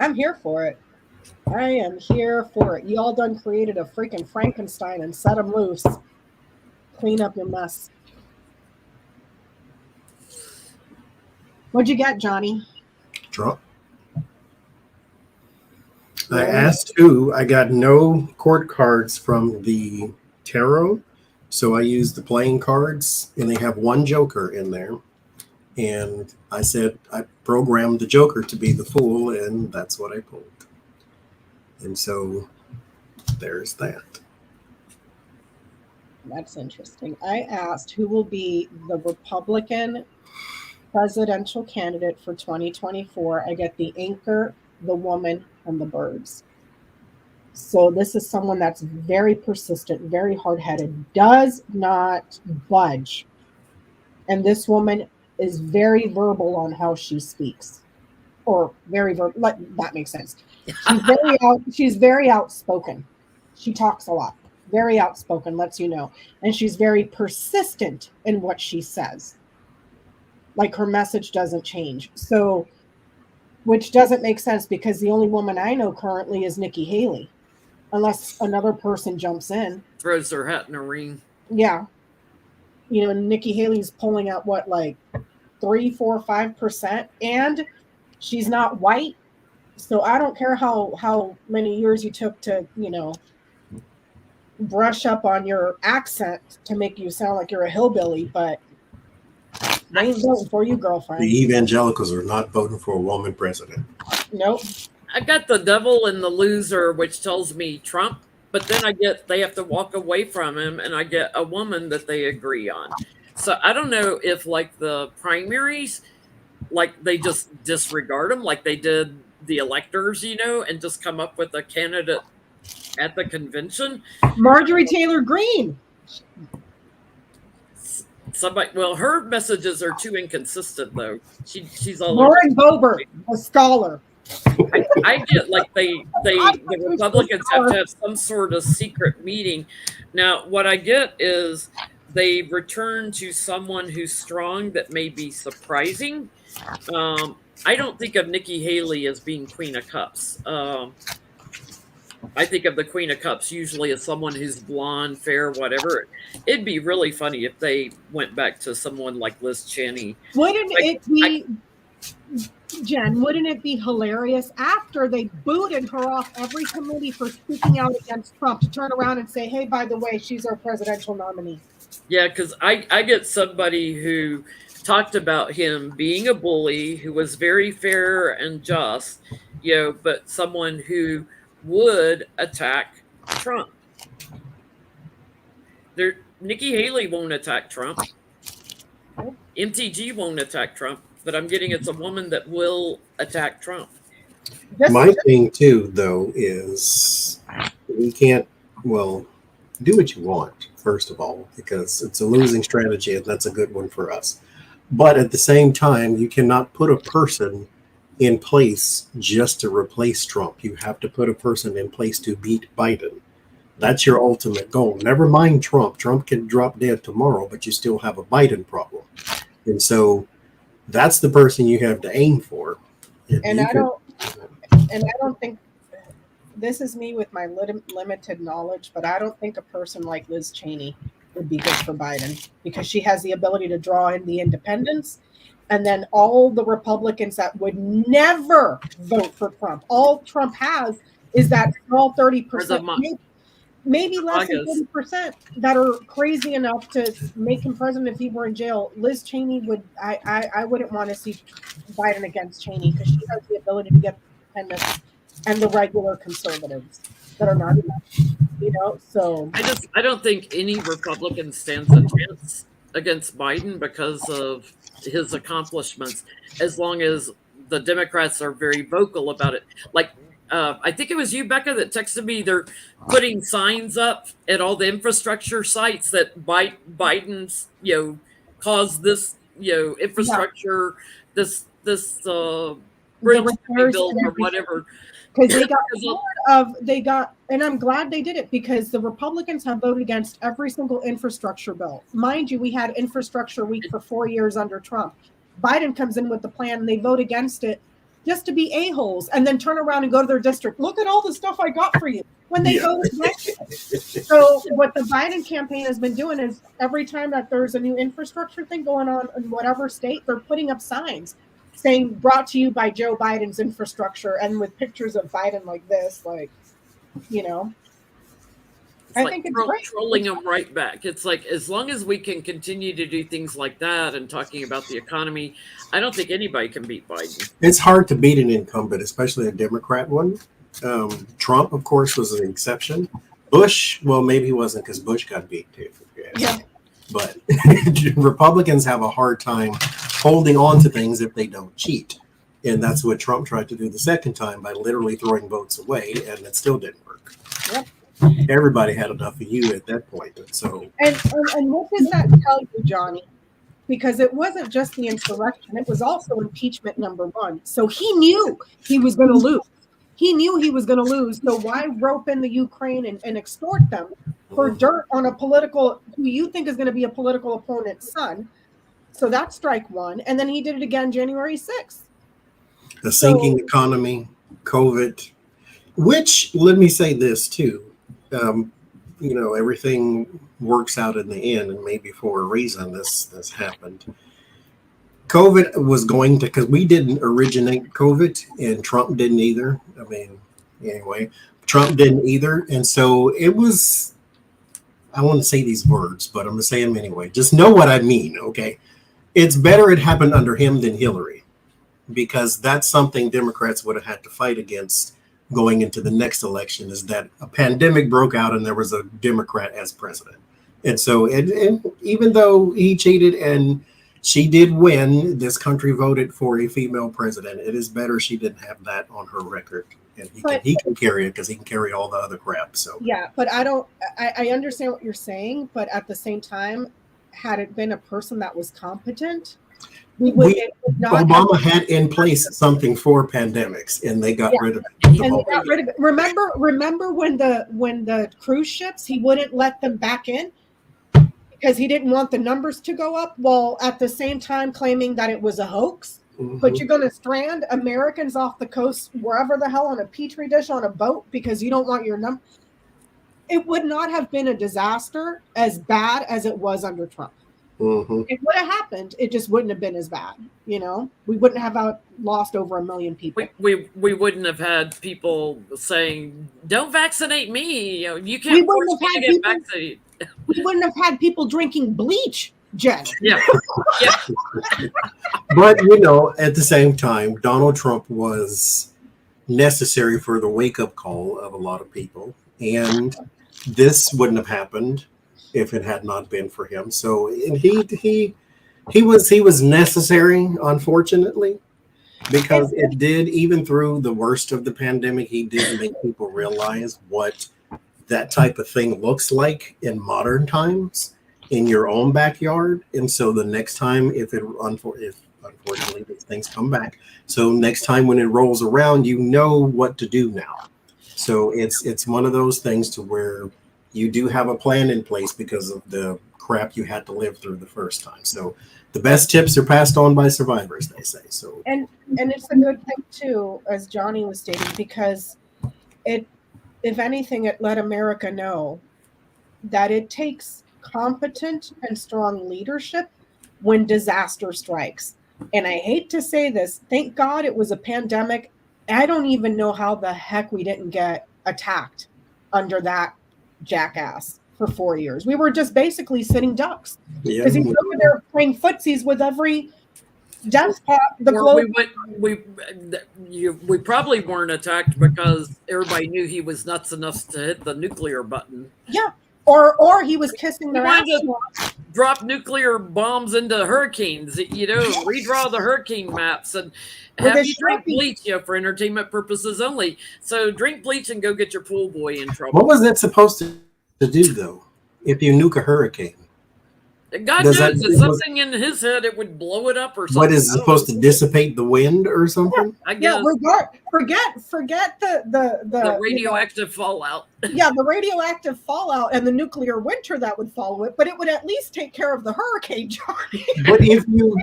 I'm here for it. I am here for it. You all done created a freaking Frankenstein and set him loose. Clean up your mess. What'd you get, Johnny? Trump. I asked who. I got no court cards from the tarot, so I used the playing cards, and they have one joker in there. And I said, I programmed the Joker to be the fool, and that's what I pulled. And so there's that. That's interesting. I asked who will be the Republican presidential candidate for 2024. I get the anchor, the woman, and the birds. So this is someone that's very persistent, very hard-headed, does not budge. And this woman is very verbal on how she speaks. Or very verbal, that makes sense. She's very outspoken. She talks a lot. Very outspoken, lets you know. And she's very persistent in what she says. Like her message doesn't change. So, which doesn't make sense because the only woman I know currently is Nikki Haley. Unless another person jumps in. Throws her hat in a ring. Yeah. You know, Nikki Haley's pulling out what, like 3, 4, 5%. And she's not white. So I don't care how many years you took to, you know, brush up on your accent to make you sound like you're a hillbilly, but they ain't voting for you, girlfriend. The evangelicals are not voting for a woman president. Nope. I got the devil and the loser, which tells me Trump, but then I get they have to walk away from him, and I get a woman that they agree on. So I don't know if, like, the primaries, like, they just disregard them like they did the electors, you know, and just come up with a candidate at the convention. Marjorie Taylor Greene. Somebody, well, her messages are too inconsistent, though. She's all Lauren Boebert, a scholar. I get like the Republicans have to have some sort of secret meeting. Now, what I get is they return to someone who's strong that may be surprising. I don't think of Nikki Haley as being Queen of Cups. I think of the Queen of Cups usually as someone who's blonde, fair, whatever. It'd be really funny if they went back to someone like Liz Cheney. Wouldn't it be, Jen, wouldn't it be hilarious after they booted her off every committee for speaking out against Trump to turn around and say, hey, by the way, she's our presidential nominee? Yeah, because I get somebody who talked about him being a bully, who was very fair and just, you know, but someone who would attack Trump. Nikki Haley won't attack Trump. MTG won't attack Trump, but I'm getting it's a woman that will attack Trump. My thing too, though, is we can't, well, do what you want, first of all, because it's a losing strategy and that's a good one for us. But at the same time, you cannot put a person in place just to replace Trump. You have to put a person in place to beat Biden. That's your ultimate goal. Never mind Trump. Trump can drop dead tomorrow, but you still have a Biden problem. And so that's the person you have to aim for. And I don't think, this is me with my limited knowledge, but I don't think a person like Liz Cheney would be good for Biden because she has the ability to draw in the independents. And then all the Republicans that would never vote for Trump. All Trump has is that small 30%, maybe less than 30% that are crazy enough to make him president if he were in jail. Liz Cheney would, I wouldn't want to see Biden against Cheney because she has the ability to get the independents and the regular conservatives that are not enough, you know? So I don't think any Republican stands a chance against Biden because of his accomplishments, as long as the Democrats are very vocal about it. Like, I think it was you, Becca, that texted me they're putting signs up at all the infrastructure sites that Biden's, you know, caused this, you know, infrastructure, this bridge built or whatever. Because they got, and I'm glad they did it because the Republicans have voted against every single infrastructure bill. Mind you, we had infrastructure week for 4 years under Trump. Biden comes in with the plan and they vote against it just to be a-holes and then turn around and go to their district. Look at all the stuff I got for you when they voted against it. So what the Biden campaign has been doing is every time that there's a new infrastructure thing going on in whatever state, they're putting up signs saying brought to you by Joe Biden's infrastructure and with pictures of Biden like this, like, you know. I think it's great. trolling them right back. It's like, as long as we can continue to do things like that and talking about the economy, I don't think anybody can beat Biden. It's hard to beat an incumbent, especially a Democrat one. Trump, of course, was an exception. Bush, well, maybe he wasn't, because Bush got beat too. Yeah. But Republicans have a hard time holding on to things if they don't cheat. And that's what Trump tried to do the second time by literally throwing votes away, and it still didn't work. Yep. Everybody had enough of you at that point. So, and what does that tell you, Johnny? Because it wasn't just the insurrection, it was also impeachment number 1. So he knew he was going to lose. He knew he was going to lose. So why rope in the Ukraine and extort them for dirt on a political, who you think is going to be a political opponent's son? So that's strike 1. And then he did it again January 6th. the sinking economy, COVID, which, let me say this too, everything works out in the end, and maybe for a reason this happened. COVID was going to, because we didn't originate COVID and Trump didn't either. I mean, anyway, Trump didn't either. And so it was, I want to say these words, but I'm going to say them anyway. Just know what I mean, okay? It's better it happened under him than Hillary, because that's something Democrats would have had to fight against going into the next election, is that a pandemic broke out and there was a Democrat as president. And so even though he cheated and she did win, this country voted for a female president. It is better she didn't have that on her record. And he can carry it because he can carry all the other crap. So yeah, but I understand what you're saying, but at the same time, had it been a person that was competent, Obama had in place something for pandemics, and they got rid of it. And they got rid of it. Remember when the cruise ships, he wouldn't let them back in because he didn't want the numbers to go up, while at the same time claiming that it was a hoax. Mm-hmm. But you're going to strand Americans off the coast, wherever the hell, on a petri dish on a boat because you don't want your number. It would not have been a disaster as bad as it was under Trump. Mm-hmm. It would have happened. It just wouldn't have been as bad. We wouldn't have lost over 1 million people. We wouldn't have had people saying, "Don't vaccinate me. You can't force me to get vaccinated." We wouldn't have had people drinking bleach, Jen. Yeah. But at the same time, Donald Trump was necessary for the wake-up call of a lot of people, and this wouldn't have happened if it had not been for him. So, and he was necessary, unfortunately, because it did, even through the worst of the pandemic, he did make people realize what that type of thing looks like in modern times in your own backyard. And so the next time, if unfortunately these things come back, so next time when it rolls around, you know what to do now. So it's one of those things to where you do have a plan in place because of the crap you had to live through the first time. So the best tips are passed on by survivors, they say. So and it's a good thing too, as Johnny was stating, because if anything, it let America know that it takes competent and strong leadership when disaster strikes. And I hate to say this, thank God it was a pandemic. I don't even know how the heck we didn't get attacked under that jackass for 4 years. We were just basically sitting ducks because he was over there playing footsies with every despot. We probably weren't attacked because everybody knew he was nuts enough to hit the nuclear button. Yeah, or he was kissing their ass. Drop nuclear bombs into hurricanes. Redraw the hurricane maps and have you drink bleach for entertainment purposes only. So drink bleach and go get your pool boy in trouble. What was that supposed to do, though, if you nuke a hurricane? God knows, it's something in his head, it would blow it up or something. What is it supposed to dissipate the wind or something? Yeah, I guess. Forget the radioactive fallout. Yeah, the radioactive fallout and the nuclear winter that would follow it, but it would at least take care of the hurricane, Johnny. But if you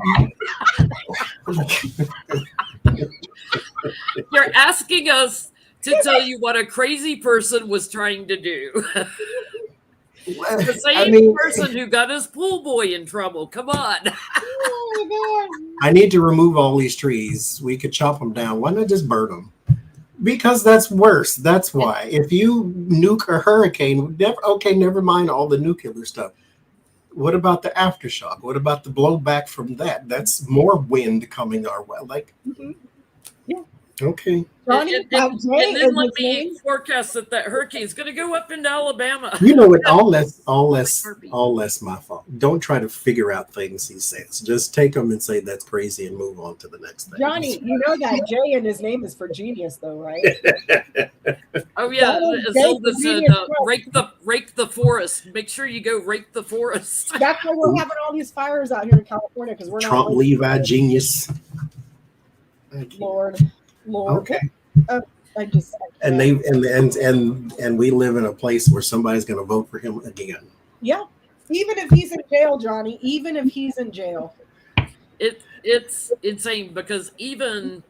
You're asking us to tell you what a crazy person was trying to do. The same person who got his pool boy in trouble. Come on. Oh my God. I need to remove all these trees. We could chop them down. Why not just burn them? Because that's worse. That's why. If you nuke a hurricane, never mind all the nuclear stuff. What about the aftershock? What about the blowback from that? That's more wind coming our way. Like, Yeah. Okay. Johnny, And Jay then is let his me name. forecast that hurricane is going to go up into Alabama. You know what? All less my fault. Don't try to figure out things he says. Just take them and say that's crazy and move on to the next thing. Johnny, you know that Jay in his name is for genius, though, right? Oh yeah, That Isolde is said, genius. rake the forest. Make sure you go rake the forest. That's why we're having all these fires out here in California because we're not. Trump Levi genius. Lord. Okay. I just. And they and we live in a place where somebody's going to vote for him again. Yeah. Even if he's in jail, Johnny. Even if he's in jail. It's insane because even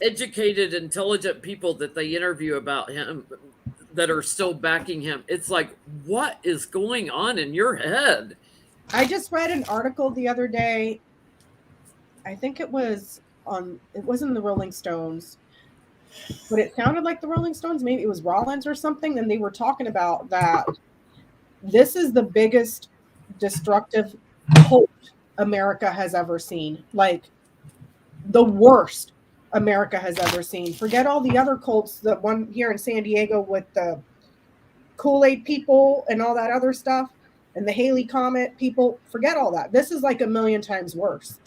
educated, intelligent people that they interview about him that are still backing him, it's like, what is going on in your head? I just read an article the other day. I think it wasn't the Rolling Stones, but it sounded like the Rolling Stones. Maybe it was Rollins or something. And they were talking about that this is the biggest destructive cult America has ever seen. Like the worst America has ever seen. Forget all the other cults, the one here in San Diego with the Kool-Aid people and all that other stuff and the Haley Comet people. Forget all that. This is like a million times worse,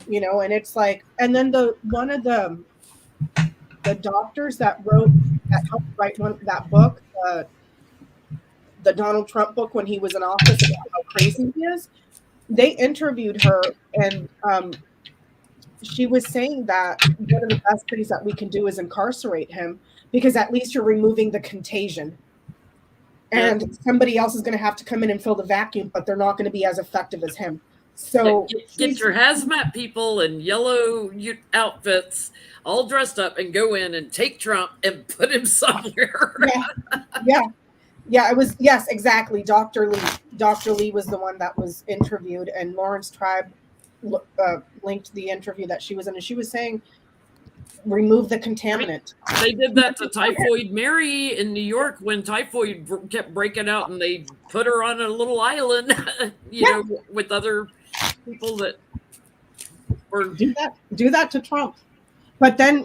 and it's like, and then one of the doctors that helped write that book, the Donald Trump book when he was in office about how crazy he is, they interviewed her and she was saying that one of the best things that we can do is incarcerate him because at least you're removing the contagion. And somebody else is going to have to come in and fill the vacuum, but they're not going to be as effective as him. So get your hazmat people in yellow outfits all dressed up and go in and take Trump and put him somewhere. Yeah, it was. Yes, exactly. Dr. Lee was the one that was interviewed, and Lawrence Tribe linked the interview that she was in, and she was saying, remove the contaminant. They did that to Typhoid Mary in New York when typhoid kept breaking out, and they put her on a little island, with other people that were do that to Trump. But then,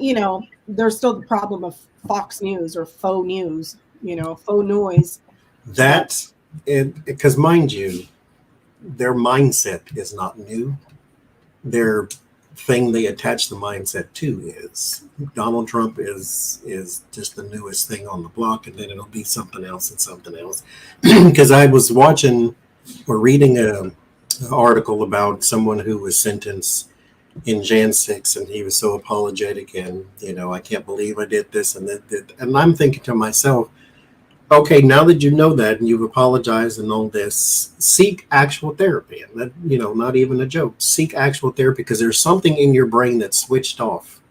there's still the problem of Fox News or faux news, faux noise. That, because mind you, their mindset is not new. Their thing they attach the mindset to is Donald Trump is just the newest thing on the block, and then it'll be something else and something else. Because I was watching or reading an article about someone who was sentenced in Jan 6, and he was so apologetic, and I can't believe I did this and that, and I'm thinking to myself, okay, now that you know that and you've apologized and all this, seek actual therapy. And that, not even a joke. Seek actual therapy because there's something in your brain that switched off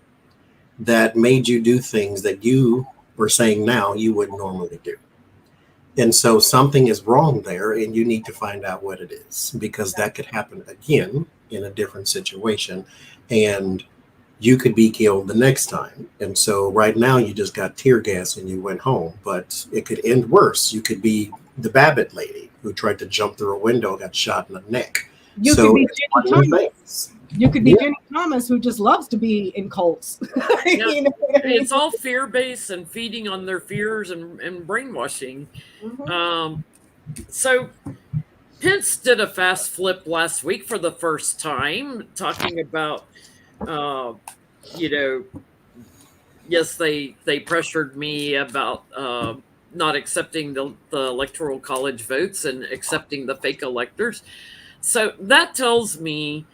that made you do things that you were saying now you wouldn't normally do. And so something is wrong there, and you need to find out what it is, because that could happen again in a different situation. And you could be killed the next time. And so right now you just got tear gas and you went home, but it could end worse. You could be the Babbitt lady who tried to jump through a window, got shot in the neck. You could be Jenny Thomas. You could be Jenny Thomas, who just loves to be in cults. It's all fear-based and feeding on their fears and brainwashing. Mm-hmm. So Pence did a fast flip last week for the first time, talking about yes, they pressured me about not accepting the electoral college votes and accepting the fake electors. So that tells me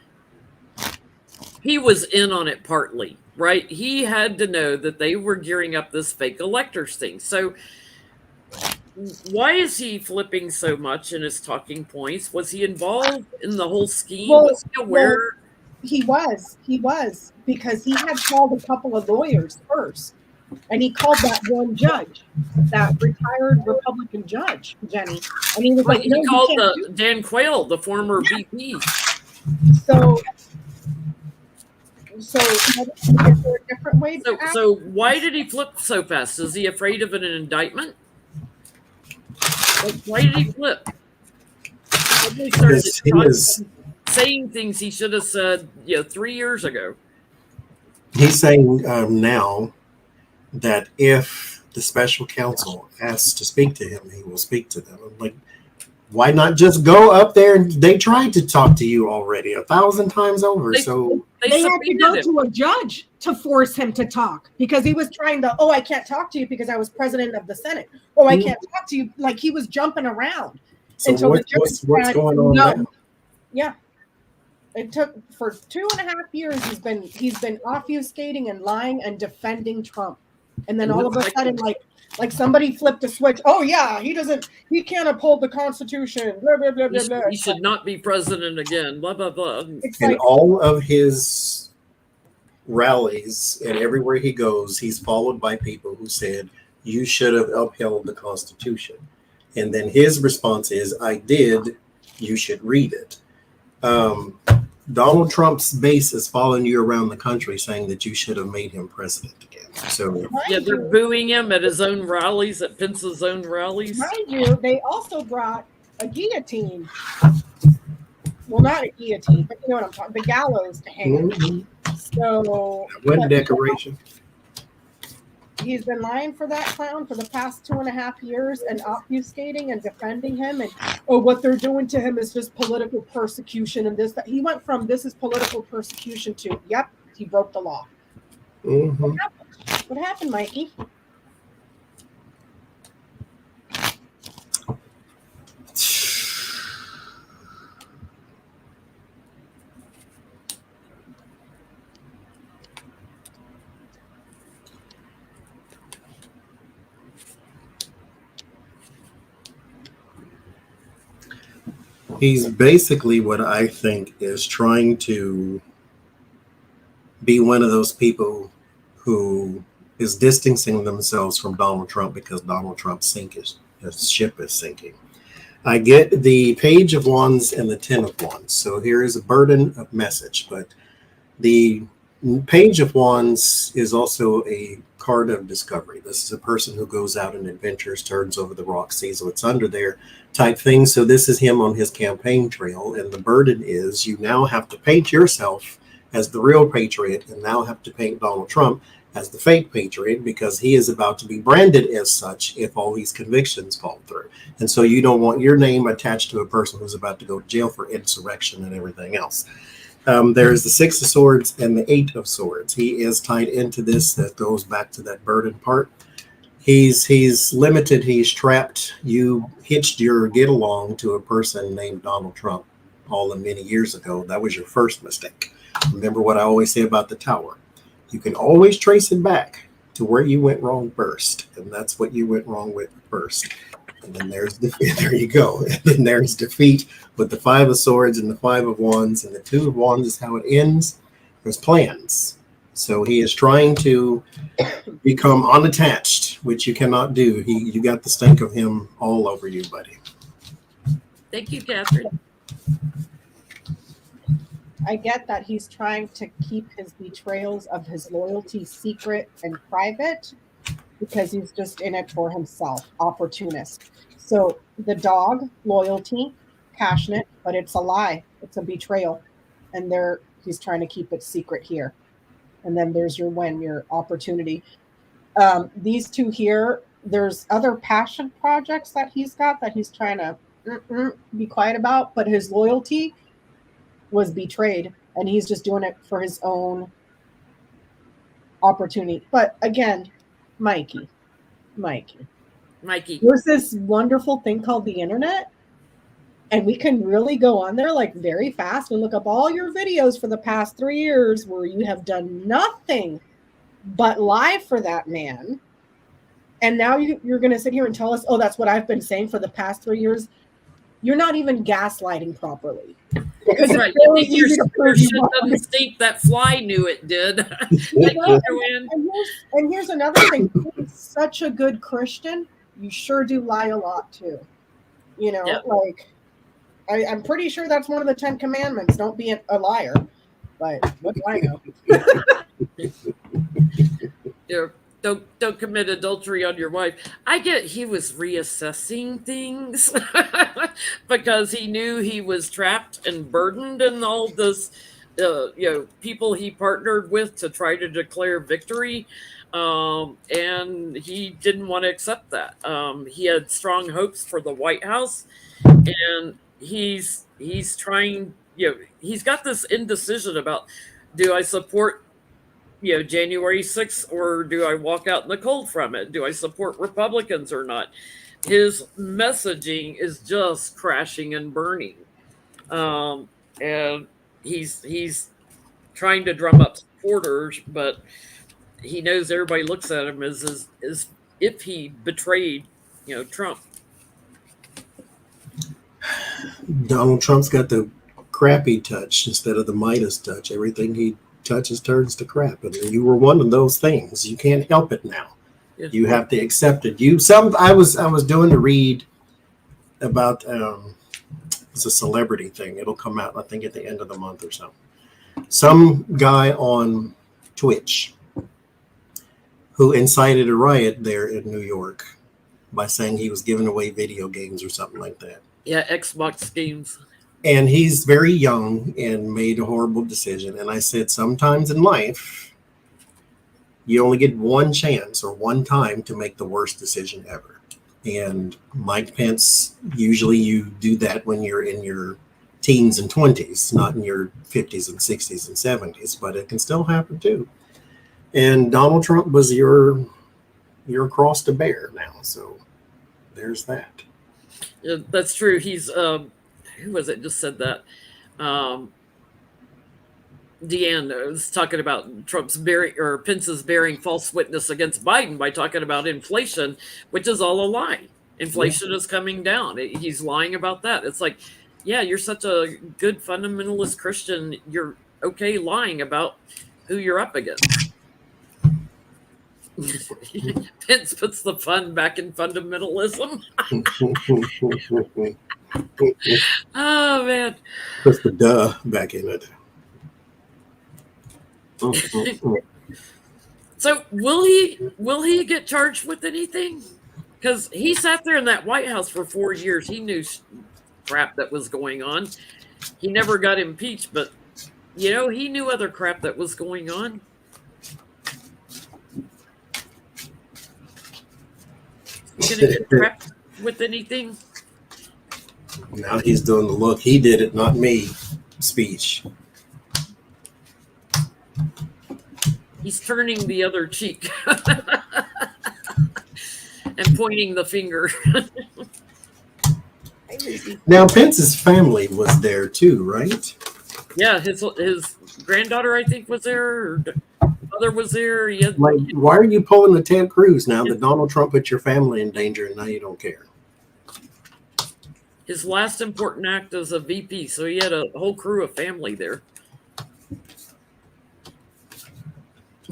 he was in on it partly, right? He had to know that they were gearing up this fake electors thing. So why is he flipping so much in his talking points? Was he involved in the whole scheme? Was he aware? He was, because he had called a couple of lawyers first, and he called that one judge, that retired Republican judge, Jenny. And he was like, he called Dan Quayle, the former VP. So So is there a different way to act? So why did he flip so fast? Is he afraid of an indictment? Like, why did he flip? He started Because he is saying things he should have said, 3 years ago. he's saying now that if the special counsel asks to speak to him, he will speak to them. I'm like, why not just go up there? And they tried to talk to you already 1,000 times over. So They had to go him. to a judge to force him to talk because he was trying to, I can't talk to you because I was president of the Senate. I can't talk to you. Like he was jumping around. So what's going on now? Yeah. It took for 2.5 years. He's been obfuscating and lying and defending Trump. And then all of a sudden, like somebody flipped a switch. Oh yeah, he can't uphold the Constitution. Blah, blah, blah, blah, blah. He should not be president again. Blah, blah, blah. And all of his rallies and everywhere he goes, he's followed by people who said, you should have upheld the Constitution. And then his response is, I did. You should read it. Donald Trump's base is following you around the country saying that you should have made him president again. So they're booing him at his own rallies, at Pence's own rallies. Mind you, they also brought a guillotine. Well, not a guillotine, but you know what I'm talking. The gallows to hang him. So what decoration? He's been lying for that clown for the past 2.5 years and obfuscating and defending him. And what they're doing to him is just political persecution and this. That he went from this is political persecution to yep, he broke the law. Mm-hmm. What happened, Mikey? He's basically what I think is trying to be one of those people who is distancing themselves from Donald Trump because Donald Trump's his ship is sinking. I get the Page of Wands and the Ten of Wands. So here is a burden of message, but the Page of Wands is also a card of discovery. This is a person who goes out and adventures, turns over the rock, sees what's under there type thing. So this is him on his campaign trail. And the burden is you now have to paint yourself as the real patriot and now have to paint Donald Trump as the fake patriot because he is about to be branded as such if all these convictions fall through. And so you don't want your name attached to a person who's about to go to jail for insurrection and everything else. There's the Six of Swords and the Eight of Swords. He is tied into this. That goes back to that burden part. He's limited. He's trapped. You hitched your get along to a person named Donald Trump all many years ago. That was your first mistake. Remember what I always say about the tower. You can always trace it back to where you went wrong first. And that's what you went wrong with first. And then there's defeat. There you go. And then there's defeat with the Five of Swords and the Five of Wands. And the Two of Wands is how it ends. There's plans. So he is trying to become unattached, which you cannot do. You got the stink of him all over you, buddy. Thank you, Catherine. I get that he's trying to keep his betrayals of his loyalty secret and private because he's just in it for himself, opportunist. So the dog, loyalty, passionate, but it's a lie. It's a betrayal. And he's trying to keep it secret here. And then there's your opportunity. These two here, there's other passion projects that he's got that he's trying to be quiet about, but his loyalty was betrayed and he's just doing it for his own opportunity. But again, Mikey, there's this wonderful thing called the internet, and we can really go on there like very fast and look up all your videos for the past 3 years where you have done nothing but lie for that man. And now you're going to sit here and tell us, oh, that's what I've been saying for the past 3 years. You're not even gaslighting properly. Because right. You think your shit doesn't stink, that fly knew it did. And here's another thing. You're such a good Christian. You sure do lie a lot too. You know, like I'm pretty sure that's one of the 10 commandments. Don't be a liar. but what do I know? Don't commit adultery on your wife. I get he was reassessing things because he knew he was trapped and burdened in all this, people he partnered with to try to declare victory, and he didn't want to accept that. He had strong hopes for the White House, and he's trying. He's got this indecision about, do I support January 6th, or do I walk out in the cold from it? Do I support Republicans or not? His messaging is just crashing and burning. And he's trying to drum up supporters, but he knows everybody looks at him as if he betrayed, Trump. Donald Trump's got the crappy touch instead of the Midas touch. Everything he touches turns to crap, and you were one of those things. You can't help it now. Yeah. You have to accept it. I was doing a read about it's a celebrity thing. It'll come out, I think, at the end of the month or so. Some guy on Twitch who incited a riot there in New York by saying he was giving away video games or something like that. Yeah, Xbox games. And he's very young and made a horrible decision. And I said, sometimes in life, you only get one chance or one time to make the worst decision ever. And Mike Pence, usually you do that when you're in your teens and 20s, not in your 50s and 60s and 70s, but it can still happen too. And Donald Trump was your cross to bear now. So there's that. Yeah, that's true. He's who was it just said that? Deanne was talking about Pence's bearing false witness against Biden by talking about inflation, which is all a lie. Inflation is coming down. He's lying about that. It's like, yeah, you're such a good fundamentalist Christian. You're okay lying about who you're up against. Pence puts the fun back in fundamentalism. Oh man, puts the duh back in it. So will he get charged with anything? Because he sat there in that White House for 4 years. He knew crap that was going on. He never got impeached, but he knew other crap that was going on. He gonna get trapped with anything? Now he's doing the look, he did it, not me speech. He's turning the other cheek and pointing the finger. Now Pence's family was there too, right? Yeah, his granddaughter, I think, was there. Or mother was there. Why are you pulling the Ted Cruz now that Donald Trump put your family in danger and now you don't care? His last important act as a VP, so he had a whole crew of family there.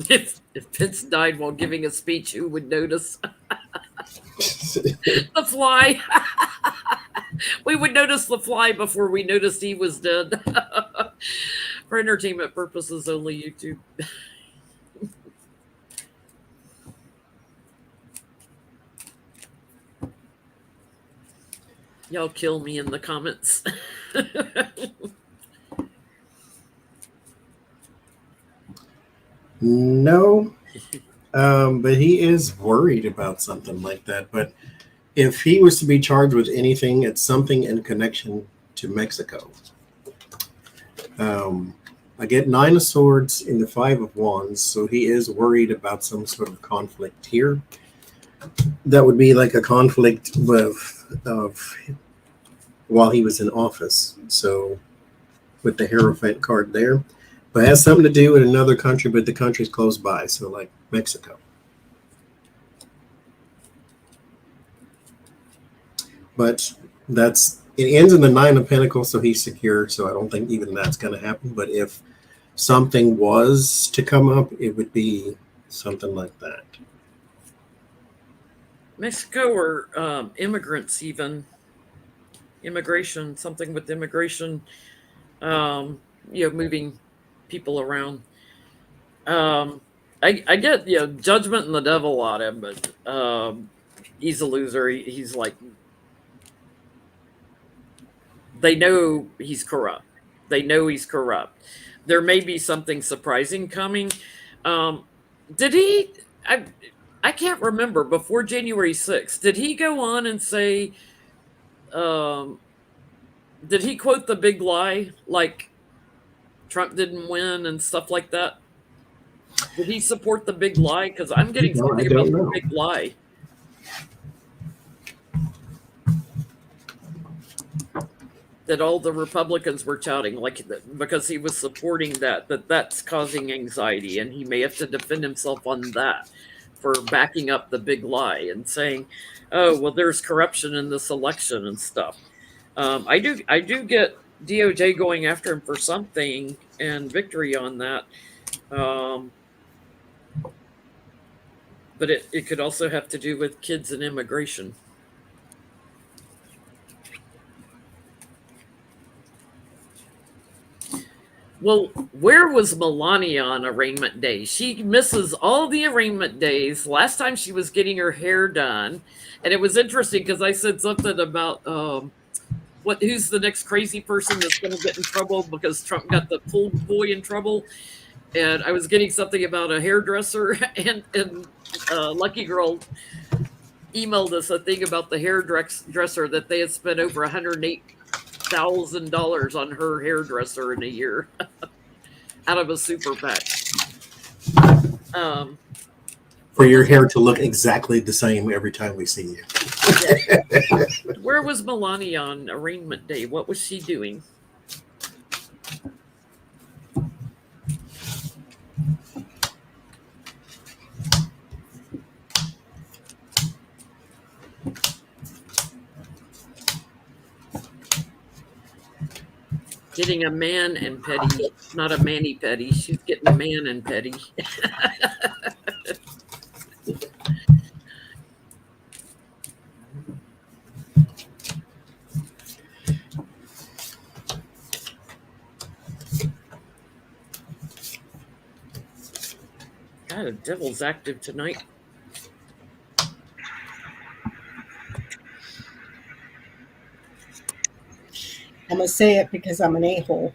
If Pence died while giving a speech, who would notice? The fly. We would notice the fly before we noticed he was dead. For entertainment purposes only, YouTube. Y'all kill me in the comments. No, but he is worried about something like that. But if he was to be charged with anything, it's something in connection to Mexico. I get 9 of Swords in the 5 of Wands, so he is worried about some sort of conflict here. That would be like a conflict of while he was in office. So with the Hierophant card there. But it has something to do with another country, but the country's close by, so like Mexico. But it ends in the 9 of Pentacles, so he's secure, so I don't think even that's going to happen. But if something was to come up, it would be something like that. Mexico or immigrants, even. Immigration, something with immigration, moving people around. I get judgment and the devil on him, but he's a loser. He's like, they know he's corrupt. They know he's corrupt. There may be something surprising coming. Did he? I can't remember before January 6th. Did he go on and say? Did he quote the big lie, like Trump didn't win and stuff like that? Did he support the big lie? Because I'm getting something about the big lie. That all the Republicans were touting, like because he was supporting that's causing anxiety, and he may have to defend himself on that for backing up the big lie and saying, "Oh, well, there's corruption in this election and stuff." I do get DOJ going after him for something and victory on that, but it could also have to do with kids and immigration. Well, where was Melania on arraignment day? She misses all the arraignment days. Last time she was getting her hair done. And it was interesting because I said something about who's the next crazy person that's going to get in trouble because Trump got the pool boy in trouble. And I was getting something about a hairdresser, and Lucky Girl emailed us a thing about the hairdresser that they had spent over $108,000 on her hairdresser in a year out of a super PAC. For your hair to look exactly the same every time we see you. Yeah. Where was Melania on arraignment day? What was she doing? Getting a man and petty, not a mani petty. She's getting a man and petty. God, the devil's active tonight. I'm going to say it because I'm an a-hole.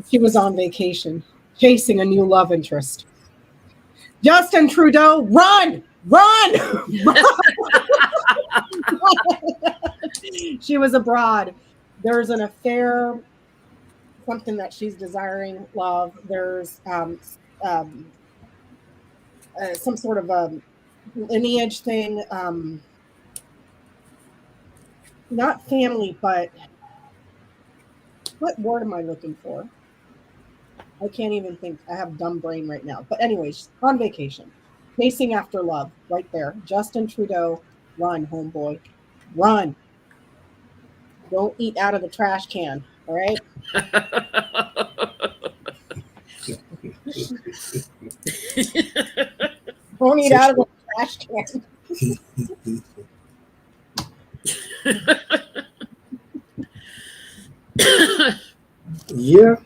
She was on vacation, chasing a new love interest. Justin Trudeau, run! Run! She was abroad. There's an affair, something that she's desiring, love. There's some sort of a lineage thing. Not family, but what word am I looking for? I can't even think. I have dumb brain right now. But anyways, on vacation, chasing after love, right there. Justin Trudeau, run, homeboy, run. Don't eat out of the trash can, all right? Don't eat out of the trash can. Yeah,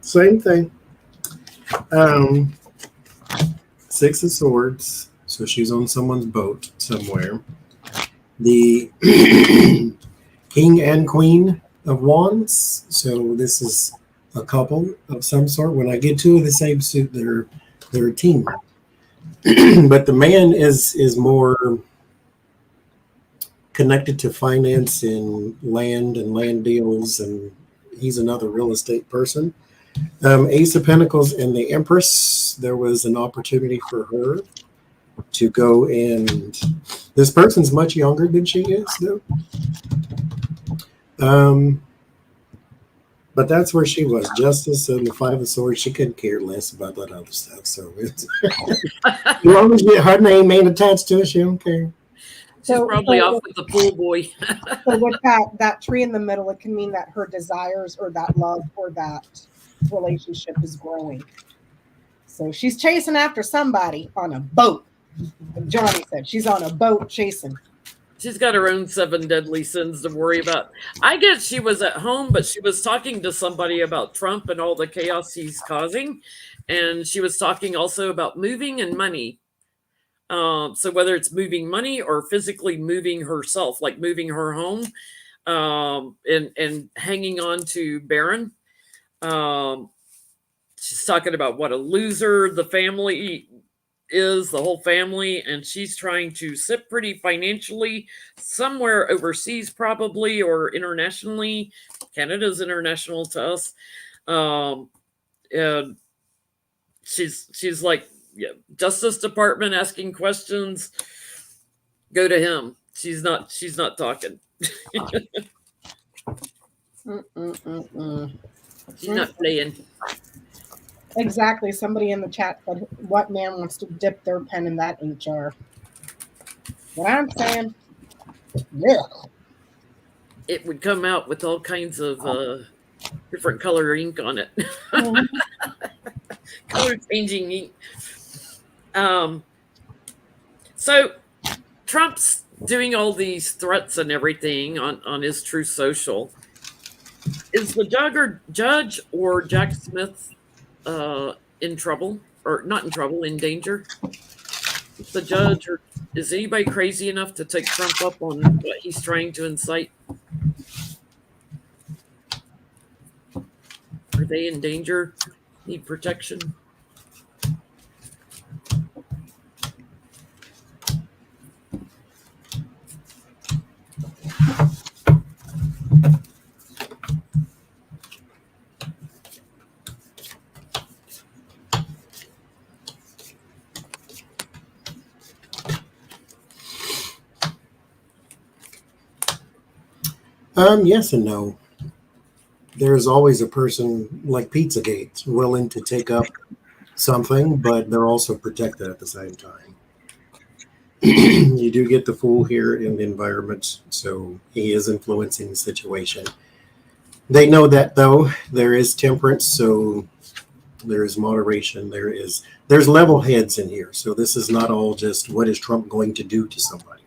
same thing. Six of Swords. So she's on someone's boat somewhere. The King and Queen of Wands. So this is a couple of some sort. When I get two of the same suit, they're a team. But the man is more connected to finance and land deals, and he's another real estate person. Ace of Pentacles and the Empress. There was an opportunity for her to go, and this person's much younger than she is, though. But that's where she was. Justice and the Five of Swords. She couldn't care less about that other stuff. So it's, as long as her name ain't attached to it, she don't care. She's probably off with the pool boy. So with that tree in the middle, it can mean that her desires or that love or that relationship is growing. So she's chasing after somebody on a boat. Johnny said she's on a boat chasing. She's got her own seven deadly sins to worry about. I guess she was at home, but she was talking to somebody about Trump and all the chaos he's causing. And she was talking also about moving and money. So whether it's moving money or physically moving herself, like moving her home, and hanging on to Barron. Um, she's talking about what a loser the family is, the whole family, and she's trying to sit pretty financially somewhere overseas, probably, or internationally. Canada's international to us. And she's like, yeah, Justice Department asking questions, go to him. She's not talking. She's not playing. Exactly. Somebody in the chat said, "What man wants to dip their pen in that HR?" What I'm saying, ugh. It would come out with all kinds of different color ink on it. Color changing ink. So Trump's doing all these threats and everything on his Truth Social. Is the judge or Jack Smith in trouble, or not in trouble, in danger? Is the judge, or is anybody crazy enough to take Trump up on what he's trying to incite? Are they in danger? Need protection? Yes and no. There's always a person like Pizzagate willing to take up something, but they're also protected at the same time. You do get the fool here in the environment, so he is influencing the situation. They know that though. There is temperance, so there is moderation. There's level heads in here. So this is not all just what is Trump going to do to somebody.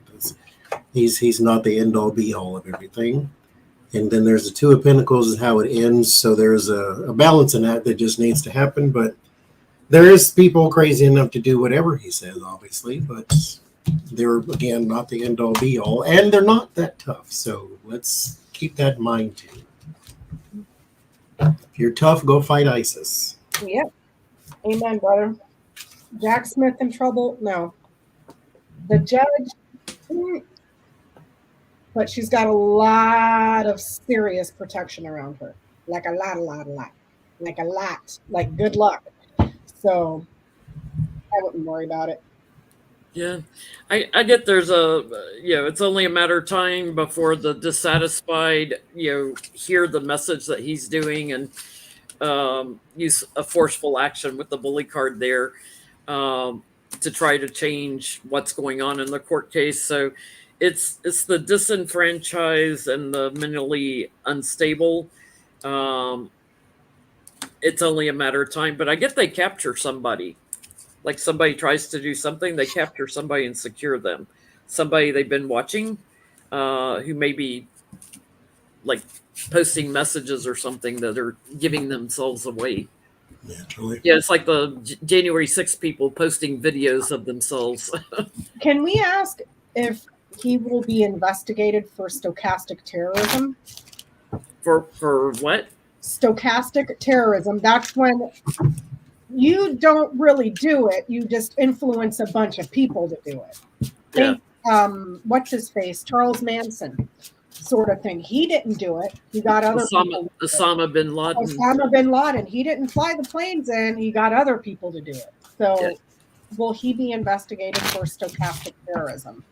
He's not the end all be all of everything. And then there's the Two of Pentacles is how it ends. So there's a balance in that just needs to happen. But there is people crazy enough to do whatever he says, obviously. But they're, again, not the end all be all. And they're not that tough. So let's keep that in mind, too. If you're tough, go fight ISIS. Yep. Amen, brother. Jack Smith in trouble? No. The judge, but she's got a lot of serious protection around her. Like a lot. Like a lot. Like good luck. So I wouldn't worry about it. Yeah, I get there's it's only a matter of time before the dissatisfied, hear the message that he's doing and use a forceful action with the bully card there to try to change what's going on in the court case. So it's the disenfranchised and the mentally unstable. It's only a matter of time, but I get they capture somebody. Like somebody tries to do something, they capture somebody and secure them. Somebody they've been watching who may be like posting messages or something that are giving themselves away. Naturally. Yeah, it's like the January 6th people posting videos of themselves. Can we ask if he will be investigated for stochastic terrorism? For what? Stochastic terrorism. That's when you don't really do it. You just influence a bunch of people to do it. Think, what's his face? Charles Manson sort of thing. He didn't do it. He got other people. Osama bin Laden. Osama bin Laden. He didn't fly the planes in. He got other people to do it. So will he be investigated for stochastic terrorism?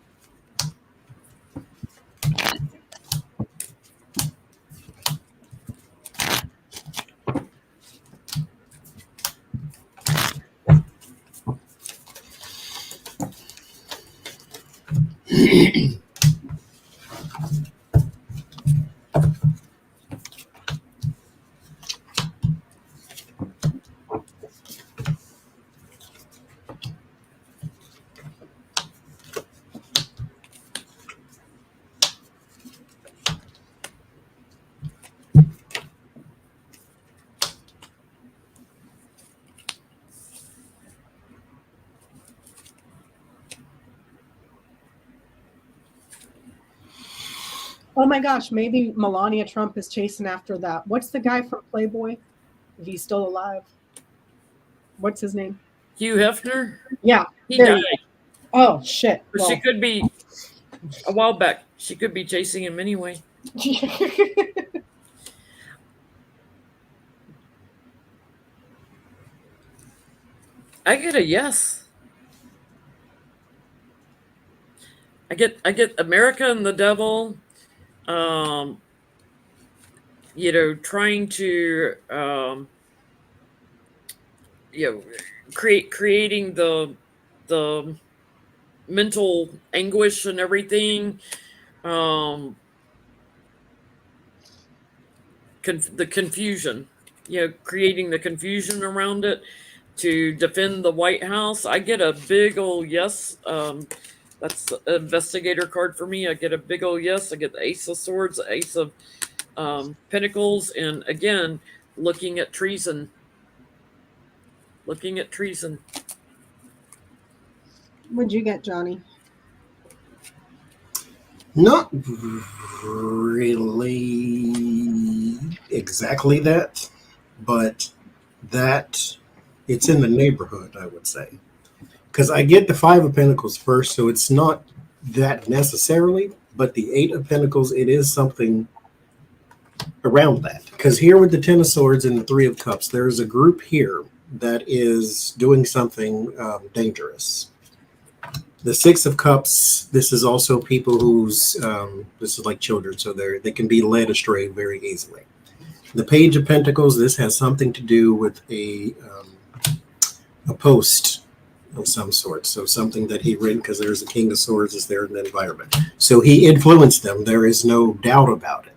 Oh my gosh, maybe Melania Trump is chasing after that. What's the guy from Playboy? If he's still alive. What's his name? Hugh Hefner. Yeah. He there died. you go. Oh shit. But she could be a while back. She could be chasing him anyway. I get a yes. I get America and the devil. Trying to creating the mental anguish and everything. The confusion, creating the confusion around it to defend the White House. I get a big old yes. That's an investigator card for me. I get a big old yes. I get the Ace of Swords, the Ace of Pentacles, and again, looking at treason. Looking at treason. What'd you get, Johnny? Not really exactly that, but that it's in the neighborhood, I would say. Because I get the Five of Pentacles first, so it's not that necessarily, but the Eight of Pentacles, it is something around that. Because here with the Ten of Swords and the Three of Cups, there's a group here that is doing something dangerous. The Six of Cups, this is also people who's, this is like children, so they can be led astray very easily. The Page of Pentacles, this has something to do with a post of some sort. So something that he written, because there's a King of Swords is there in the environment. So he influenced them. There is no doubt about it.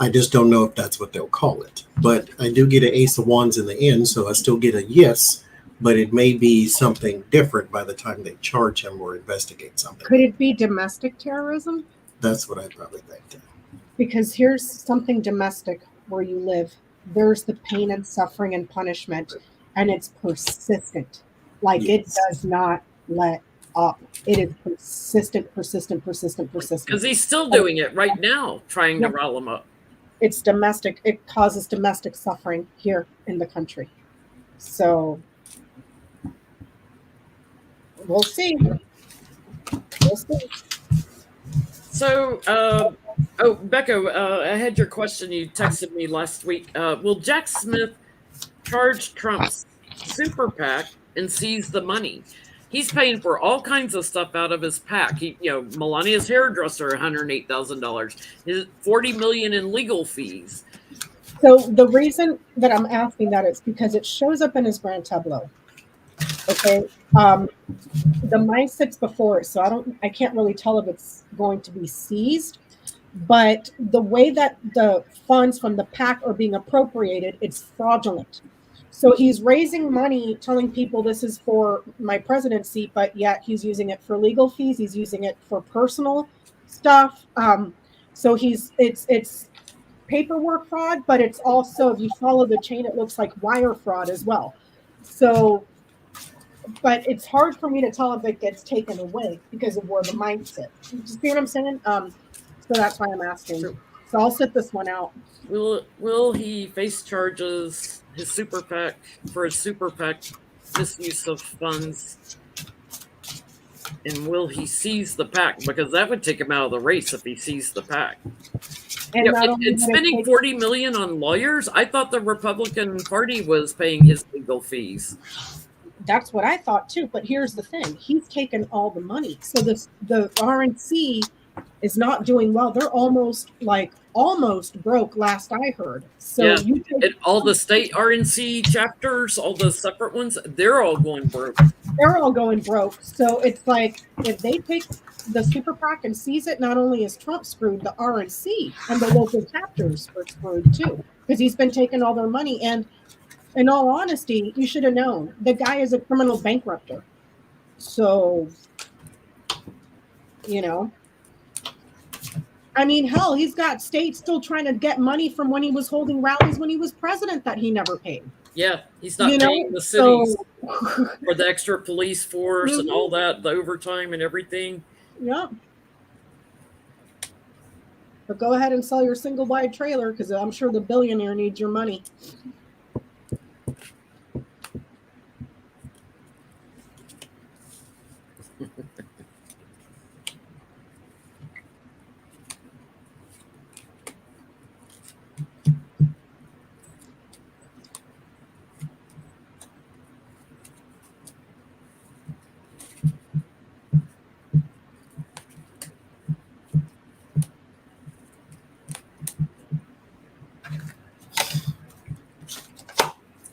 I just don't know if that's what they'll call it. But I do get an Ace of Wands in the end, so I still get a yes, but it may be something different by the time they charge him or investigate something. Could it be domestic terrorism? That's what I probably think. Because here's something domestic where you live. There's the pain and suffering and punishment, and it's persistent. Like Yes. It does not let up. It is persistent. Because he's still doing it right now, trying to rile them up. It's domestic. It causes domestic suffering here in the country. So we'll see. We'll see. So, Becca, I had your question. You texted me last week. Will Jack Smith charge Trump's super PAC and seize the money? He's paying for all kinds of stuff out of his PAC. Melania's hairdresser, $108,000. His $40 million in legal fees. So the reason that I'm asking that is because it shows up in his grand tableau. Okay. The mine sits before it, so I can't really tell if it's going to be seized. But the way that the funds from the PAC are being appropriated, it's fraudulent. So he's raising money, telling people this is for my presidency, but yet he's using it for legal fees. He's using it for personal stuff. So it's paperwork fraud, but it's also, if you follow the chain, it looks like wire fraud as well. So, but it's hard for me to tell if it gets taken away because of where the mind sits. You see what I'm saying? So that's why I'm asking. So I'll sit this one out. Will he face charges, his super PAC, for his super PAC misuse of funds? And will he seize the PAC? Because that would take him out of the race if he seized the PAC. And it's spending $40 million on lawyers. I thought the Republican Party was paying his legal fees. That's what I thought too. But here's the thing: he's taken all the money. So the RNC is not doing well. They're almost broke. Last I heard. So all the state RNC chapters, all the separate ones, they're all going broke. They're all going broke. So it's like if they take the super PAC and seize it, not only is Trump screwed, the RNC and the local chapters are screwed too, because he's been taking all their money. And in all honesty, you should have known the guy is a criminal bankrupter. So, I mean, hell, he's got states still trying to get money from when he was holding rallies when he was president that he never paid. Yeah, he's not paying the cities for the extra police force and all that, the overtime and everything. Yeah. But go ahead and sell your single wide trailer because I'm sure the billionaire needs your money.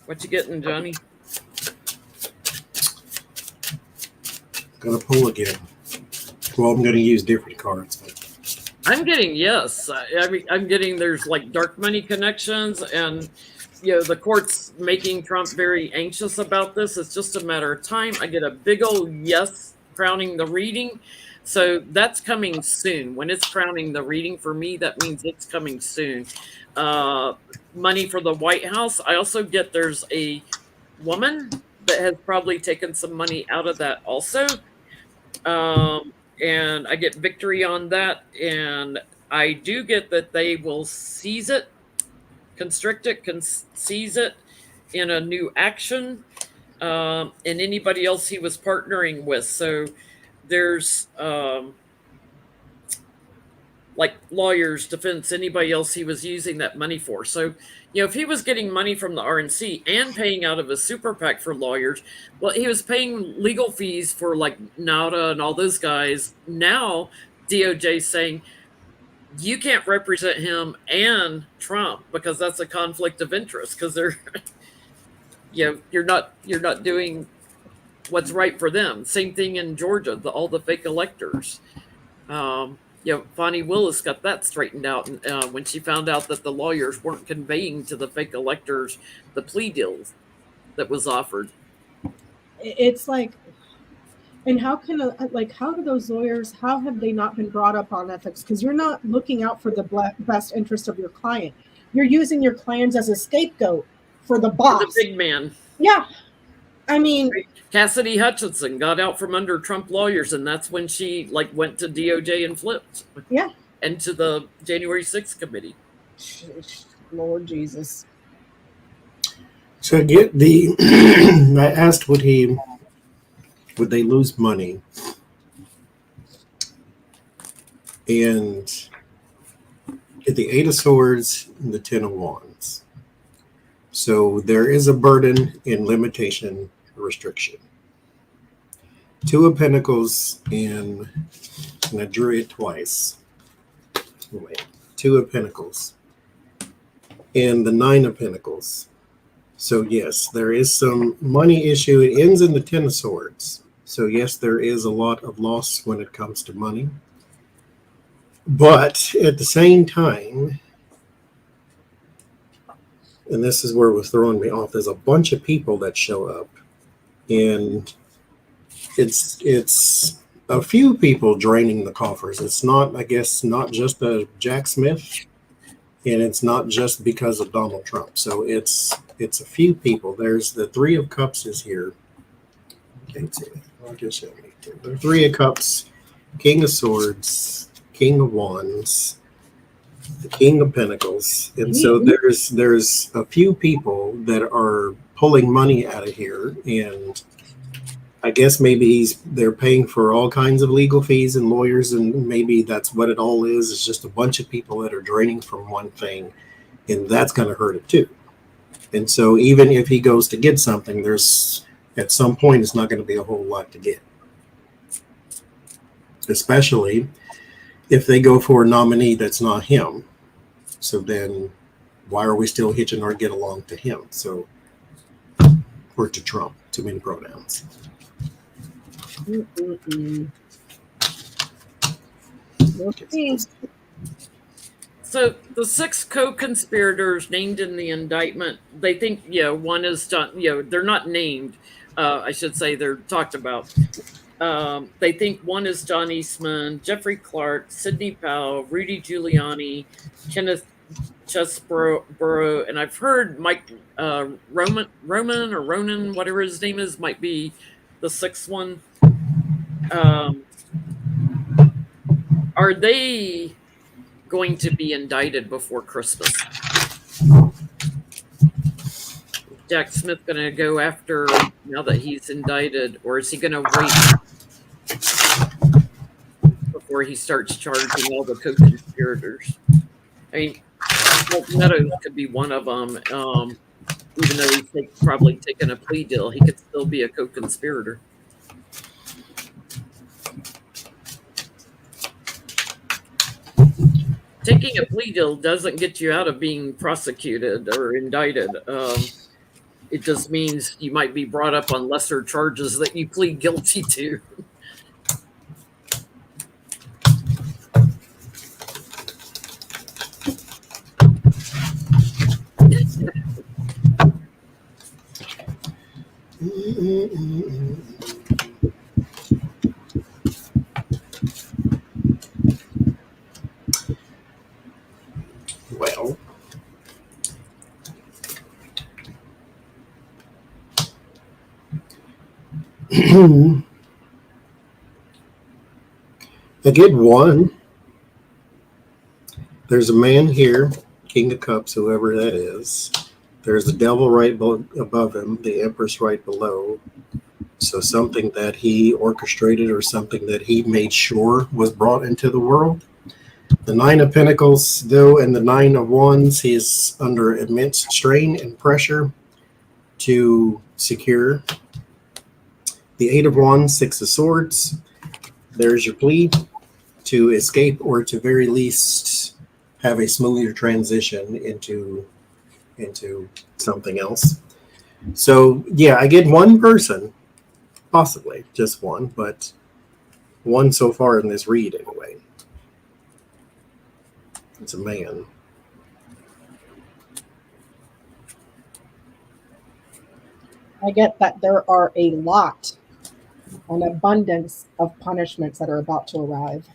What you getting, Johnny? Gonna pull again. Well, I'm gonna use different cards. But I'm getting yes. I mean, I'm getting there's like dark money connections, and the court's making Trump very anxious about this. It's just a matter of time. I get a big old yes crowning the reading, so that's coming soon. When it's crowning the reading for me, that means it's coming soon. Money for the White House. I also get there's a woman that has probably taken some money out of that also. And I get victory on that. And I do get that they will seize it, constrict it, seize it in a new action. And anybody else he was partnering with. So there's like lawyers, defense, anybody else he was using that money for. So, if he was getting money from the RNC and paying out of a super PAC for lawyers, well, he was paying legal fees for like Nauta and all those guys. Now DOJ saying you can't represent him and Trump because that's a conflict of interest because they're, you're not doing what's right for them. Same thing in Georgia, all the fake electors. Fani Willis got that straightened out when she found out that the lawyers weren't conveying to the fake electors the plea deals that was offered. It's like, and how do those lawyers, how have they not been brought up on ethics? Because you're not looking out for the best interest of your client. You're using your clients as a scapegoat for the boss. The big man. Yeah. I mean, Cassidy Hutchinson got out from under Trump lawyers, and that's when she went to DOJ and flipped. Yeah. And to the January 6th committee. Lord Jesus. so I get I asked would they lose money? And at the 8 of Swords and the 10 of Wands. So there is a burden in limitation restriction. 2 of Pentacles and I drew it twice. Wait, 2 of Pentacles and the 9 of Pentacles. So yes, there is some money issue. It ends in the 10 of Swords. So yes, there is a lot of loss when it comes to money. But at the same time, and this is where it was throwing me off, there's a bunch of people that show up. And it's a few people draining the coffers. It's not, I guess, not just a Jack Smith, and it's not just because of Donald Trump. So it's a few people. There's the 3 of Cups is here. The 3 of Cups, King of Swords, King of Wands, the King of Pentacles, and so there's a few people that are pulling money out of here, and I guess maybe they're paying for all kinds of legal fees and lawyers, and maybe that's what it all is. It's just a bunch of people that are draining from one thing, and that's going to hurt it too. And so even if he goes to get something, there's at some point it's not going to be a whole lot to get, especially if they go for a nominee that's not him. So then why are we still hitching our get along to him? So, or to Trump, too many pronouns. So the 6 co-conspirators named in the indictment, they think, one is done, they're not named. I should say they're talked about. They think one is John Eastman, Jeffrey Clark, Sidney Powell, Rudy Giuliani, Kenneth Chesborough, and I've heard Mike Roman or Ronan, whatever his name is, might be the 6th one. Are they going to be indicted before Christmas. Jack Smith going to go after now that he's indicted, or is he going to wait before he starts charging all the co-conspirators? I mean, Meadows could be one of them. Even though he's probably taken a plea deal, he could still be a co-conspirator. Taking a plea deal doesn't get you out of being prosecuted or indicted. It just means you might be brought up on lesser charges that you plead guilty to. Well, I get one. There's a man here, King of Cups, whoever that is. There's the devil right above him, the Empress right below. So something that he orchestrated or something that he made sure was brought into the world. The Nine of Pentacles, though, and the Nine of Wands, he's under immense strain and pressure to secure. The Eight of Wands, Six of Swords. There's your plea to escape or to very least have a smoother transition into something else. So yeah, I get one person, possibly just one, but one so far in this read anyway. It's a man. I get that there are a lot, an abundance of punishments that are about to arrive.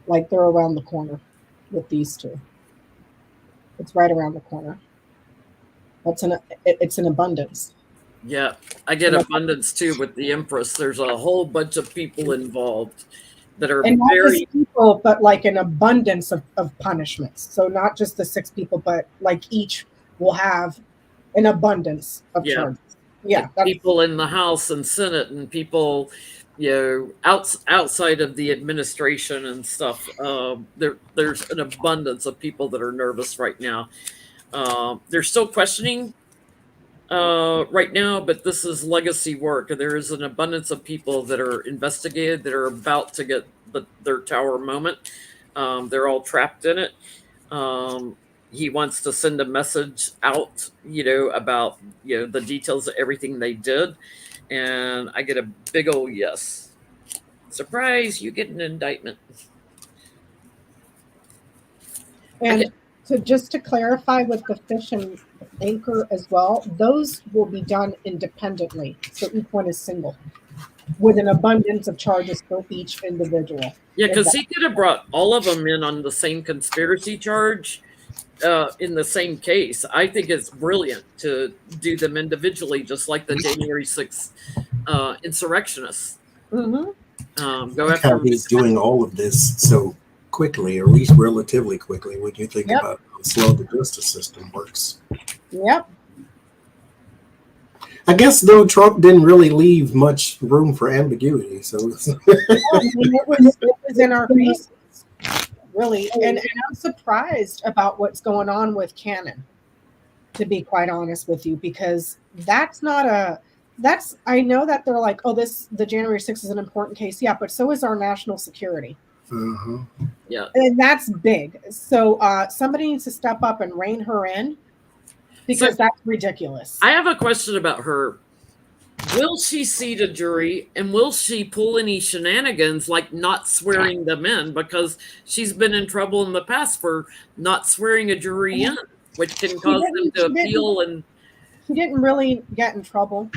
Like they're around the corner with these two. It's right around the corner. It's an abundance. Yeah, I get abundance too with the Empress. There's a whole bunch of people involved that are And not very just people, but like an abundance of punishments. So not just the 6 people, but like each will have an abundance of charges. Yeah, people in the House and Senate and people, outside of the administration and stuff. There's an abundance of people that are nervous right now. They're still questioning right now, but this is legacy work. There is an abundance of people that are investigated that are about to get their tower moment. They're all trapped in it. He wants to send a message out, about, the details of everything they did. And I get a big old yes. Surprise, you get an indictment. And so just to clarify with the fish and anchor as well, those will be done independently. So each one is single with an abundance of charges for each individual. Yeah, because he could have brought all of them in on the same conspiracy charge in the same case. I think it's brilliant to do them individually, just like the January 6th insurrectionists. Mm-hmm. Go after how he's doing all of this so quickly, or at least relatively quickly, when you think about how slow the justice system works. Yep. I guess, though, Trump didn't really leave much room for ambiguity. So it was in our faces, really. And I'm surprised about what's going on with Cannon, to be quite honest with you, because I know that they're like, the January 6th is an important case. Yeah, but so is our national security. Yeah. And that's big. So somebody needs to step up and rein her in, because that's ridiculous. I have a question about her. Will she seat a jury, and will she pull any shenanigans like not swearing them in? Because she's been in trouble in the past for not swearing a jury in, which can cause them to appeal. And she didn't really get in trouble.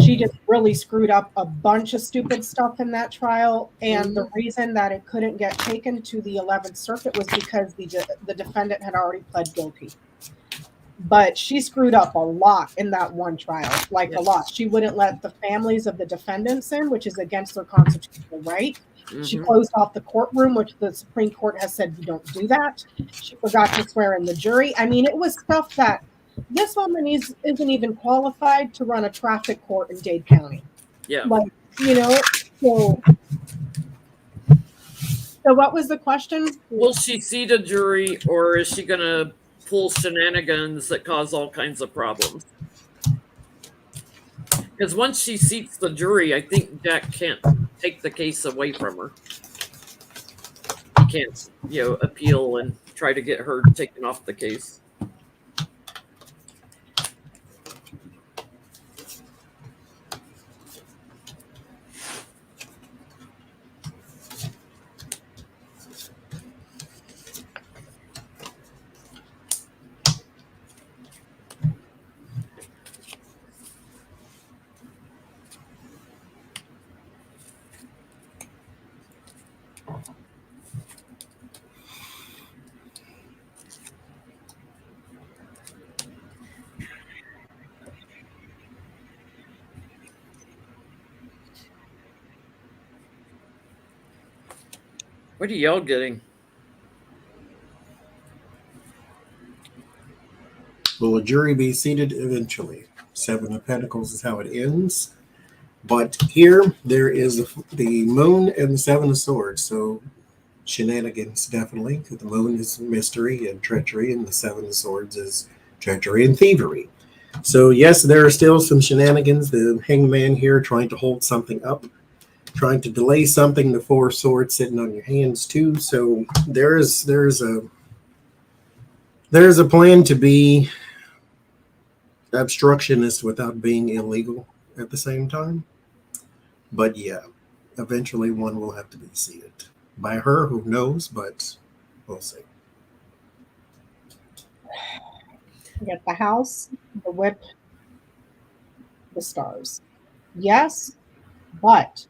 She just really screwed up a bunch of stupid stuff in that trial. And the reason that it couldn't get taken to the 11th Circuit was because the defendant had already pled guilty. But she screwed up a lot in that one trial, a lot. She wouldn't let the families of the defendants in, which is against their constitutional right. She Mhm. closed off the courtroom, which the Supreme Court has said you don't do that. She forgot to swear in the jury. I mean, it was stuff that this woman isn't even qualified to run a traffic court in Dade County. Yeah. Like, so what was the question? Will she seat a jury, or is she going to pull shenanigans that cause all kinds of problems? Because once she seats the jury, I think Jack can't take the case away from her. He can't, appeal and try to get her taken off the case. What are y'all getting? Will a jury be seated eventually? Seven of Pentacles is how it ends. But here, there is the Moon and the Seven of Swords. So shenanigans, definitely. Because the Moon is mystery and treachery, and the Seven of Swords is treachery and thievery. So yes, there are still some shenanigans. The Hangman here trying to hold something up, trying to delay something. The Four of Swords sitting on your hands too. So there's a plan to be obstructionist without being illegal at the same time. But yeah, eventually one will have to be seated by her. Who knows? But we'll see. You get the House, the Whip, the Stars. Yes, but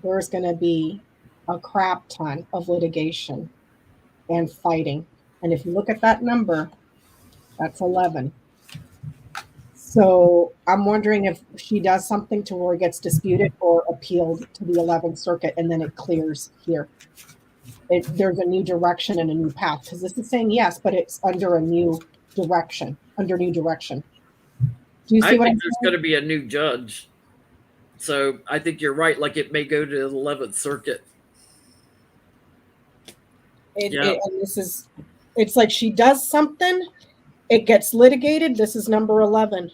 there's going to be a crap ton of litigation and fighting. And if you look at that number, that's 11. So I'm wondering if she does something to where it gets disputed or appealed to the 11th Circuit, and then it clears here. There's a new direction and a new path, because this is saying yes, but it's under a new direction, Do you see I what think I'm there's going to be a new judge. So I think you're right. Like, it may go to the 11th Circuit. And it's like she does something, it gets litigated. This is number 11.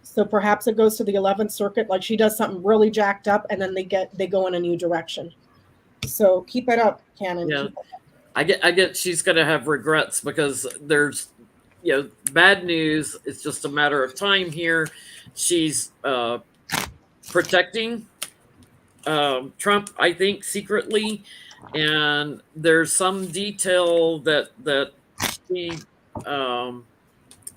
So perhaps it goes to the 11th Circuit, like she does something really jacked up, and then they go in a new direction. So keep it up, Cannon. Yeah. I get she's going to have regrets, because there's, bad news. It's just a matter of time here. She's protecting Trump, I think, secretly, and there's some detail that she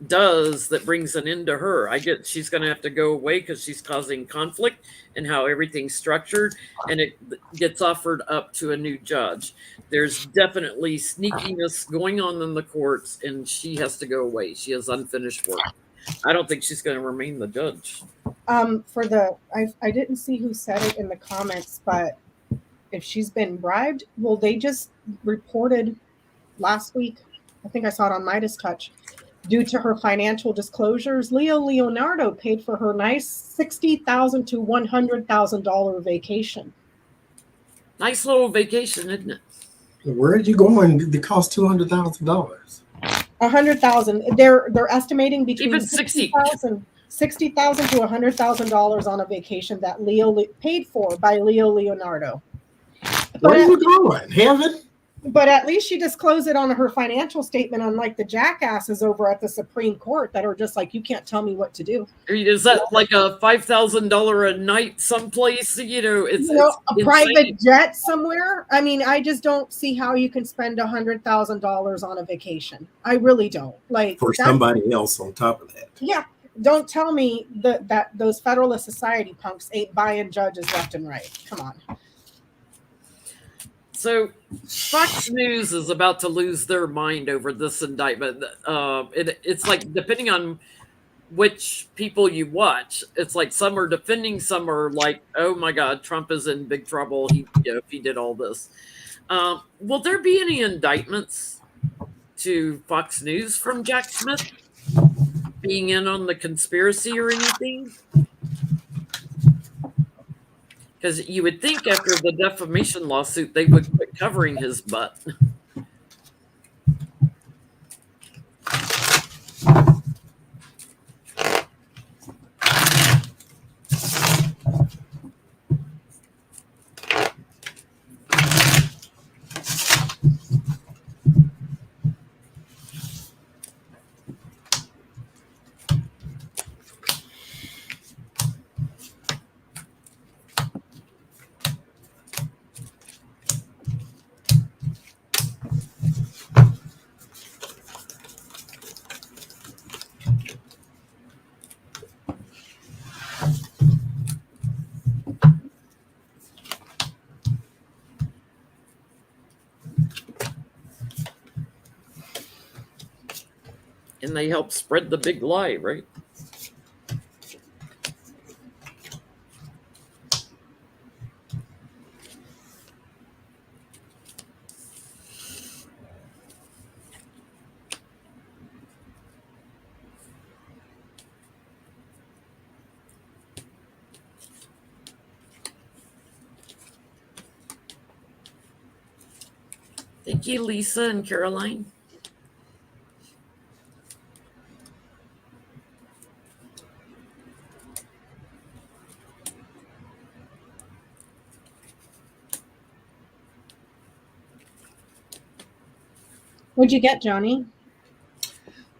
does that brings an end to her. I get she's going to have to go away because she's causing conflict in how everything's structured, and it gets offered up to a new judge. There's definitely sneakiness going on in the courts, and she has to go away. She has unfinished work. I don't think she's going to remain the judge. I didn't see who said it in the comments, but if she's been bribed, well, they just reported last week, I think I saw it on Midas Touch, due to her financial disclosures, Leo Leonardo paid for her nice $60,000 to $100,000 vacation. Nice little vacation, isn't it? Where did you go? And it cost $200,000. $100,000. They're estimating between Even $60,000 to $100,000 on a vacation that Leo paid for by Leo Leonardo. Where are you going? Heaven? But at least she disclosed it on her financial statement, unlike the jackasses over at the Supreme Court that are just like, you can't tell me what to do. I mean, is that like a $5,000 a night someplace? It's a private jet somewhere. I mean, I just don't see how you can spend $100,000 on a vacation. I really don't. Like, for somebody else on top of that. Yeah. Don't tell me that those Federalist Society punks ain't buying judges left and right. Come on. So Fox News is about to lose their mind over this indictment. It's like, depending on which people you watch. It's like some are defending, some are like, oh my God, Trump is in big trouble. If he did all this. Will there be any indictments to Fox News from Jack Smith being in on the conspiracy or anything? Because you would think after the defamation lawsuit, they would quit covering his butt. And they help spread the big lie, right? Thank you, Lisa and Caroline. What'd you get, Johnny?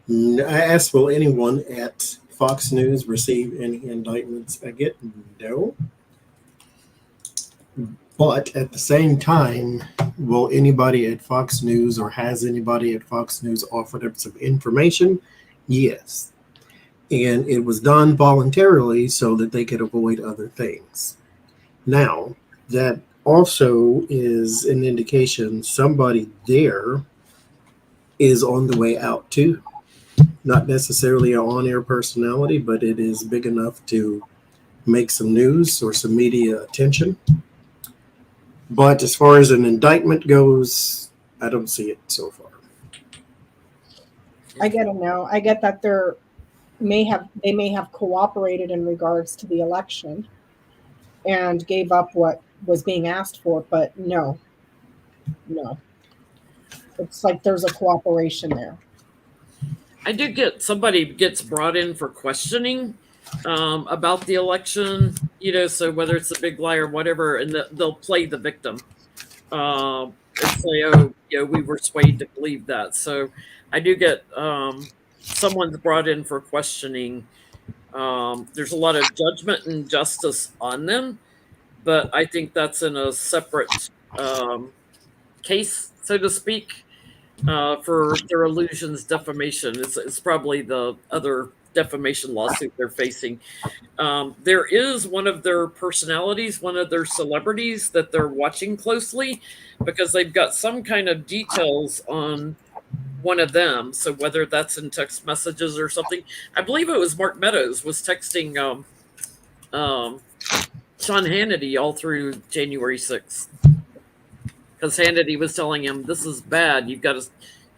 I asked, will anyone at Fox News receive any indictments? I get no. But at the same time, will anybody at Fox News or has anybody at Fox News offered up some information? Yes. And it was done voluntarily so that they could avoid other things. Now, that also is an indication somebody there is on the way out too. Not necessarily an on-air personality, but it is big enough to make some news or some media attention. But as far as an indictment goes, I don't see it so far. I get a no. I get that they may have cooperated in regards to the election and gave up what was being asked for, but no. It's like there's a cooperation there. I do get somebody gets brought in for questioning about the election, so whether it's a big lie or whatever, and they'll play the victim and say, oh, we were swayed to believe that. So I do get someone's brought in for questioning. There's a lot of judgment and justice on them, but I think that's in a separate case, so to speak, for their illusions defamation. It's probably the other defamation lawsuit they're facing. There is one of their personalities, one of their celebrities that they're watching closely because they've got some kind of details on one of them. So whether that's in text messages or something, I believe it was Mark Meadows was texting Sean Hannity all through January 6th. Because Hannity was telling him, this is bad. You got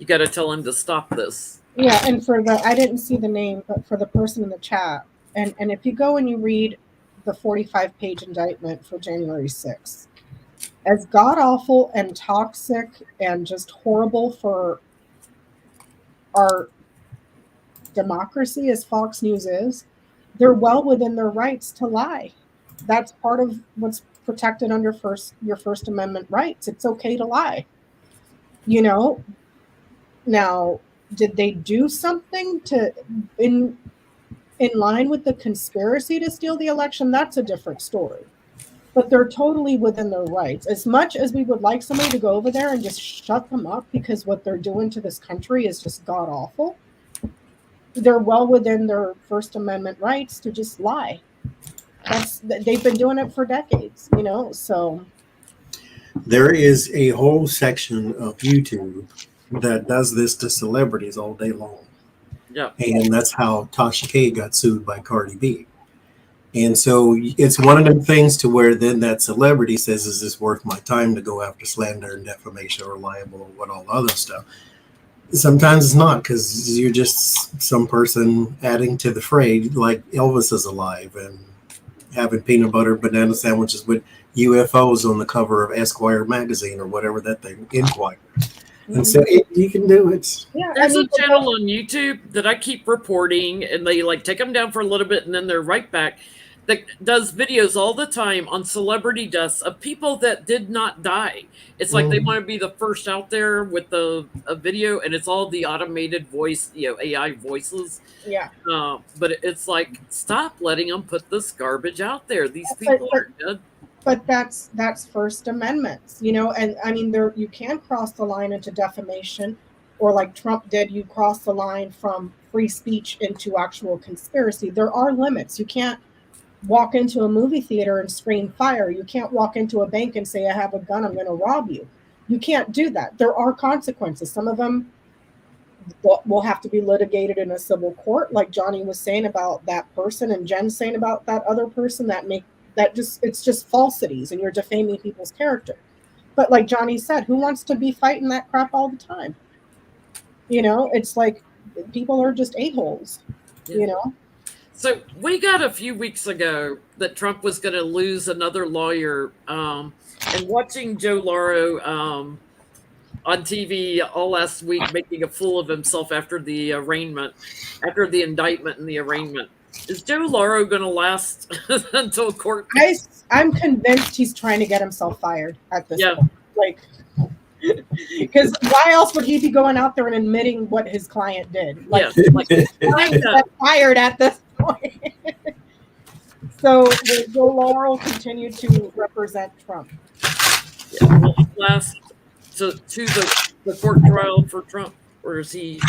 to tell him to stop this. Yeah, and I didn't see the name, but for the person in the chat, and if you go and you read the 45-page indictment for January 6th, as god-awful and toxic and just horrible for our democracy as Fox News is, they're well within their rights to lie. That's part of what's protected under your First Amendment rights. It's okay to lie. Now, did they do something in line with the conspiracy to steal the election? That's a different story. But they're totally within their rights. As much as we would like somebody to go over there and just shut them up because what they're doing to this country is just god awful, they're well within their First Amendment rights to just lie. They've been doing it for decades, so. There is a whole section of YouTube that does this to celebrities all day long. Yeah. And that's how Tasha K got sued by Cardi B. And so it's one of them things to where then that celebrity says, is this worth my time to go after slander and defamation or libel or what all the other stuff? Sometimes it's not, because you're just some person adding to the fray, like Elvis is alive and having peanut butter banana sandwiches with UFOs on the cover of Esquire magazine or whatever that thing, Inquirer. And so you can do it. Yeah, There's a channel on YouTube that I keep reporting, and they like take them down for a little bit and then they're right back, that does videos all the time on celebrity deaths of people that did not die. It's like they want to be the first out there with a video, and it's all the automated voice, AI voices. Yeah. But it's like, stop letting them put this garbage out there. These people are dead. But that's First Amendment, and I mean, you can cross the line into defamation, or like Trump did, you cross the line from free speech into actual conspiracy. There are limits. You can't walk into a movie theater and scream fire. You can't walk into a bank and say, I have a gun, I'm going to rob you. You can't do that. There are consequences. Some of them will have to be litigated in a civil court, like Johnny was saying about that person and Jen saying about that other person, it's just falsities and you're defaming people's character. But like Johnny said, who wants to be fighting that crap all the time? It's like people are just a-holes, So we got a few weeks ago that Trump was going to lose another lawyer, and watching Joe Lauro on TV all last week making a fool of himself after the indictment and the arraignment. Is Joe Lauro going to last until court? I'm convinced he's trying to get himself fired at this point. Like, because why else would he be going out there and admitting what his client did? Like get fired at this point. So Joe Lauro will continue to represent Trump. Yeah, will he last to the court trial for Trump, or is he?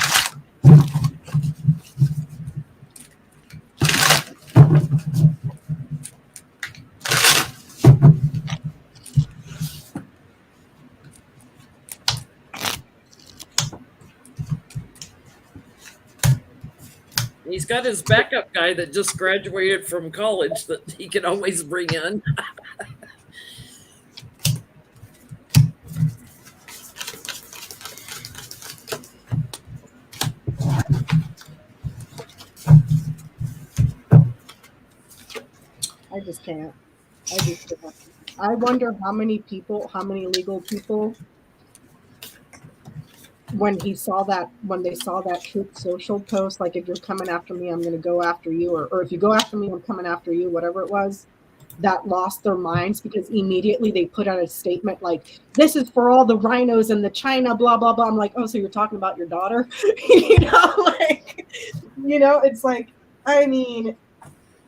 He's got his backup guy that just graduated from college that he can always bring in. I just can't. I wonder how many legal people, when they saw that Truth Social post, like, if you're coming after me, I'm going to go after you, or if you go after me, I'm coming after you, whatever it was, that lost their minds, because immediately they put out a statement like, this is for all the rhinos in the China, blah, blah, blah. I'm like, oh, so you're talking about your daughter? It's like, I mean,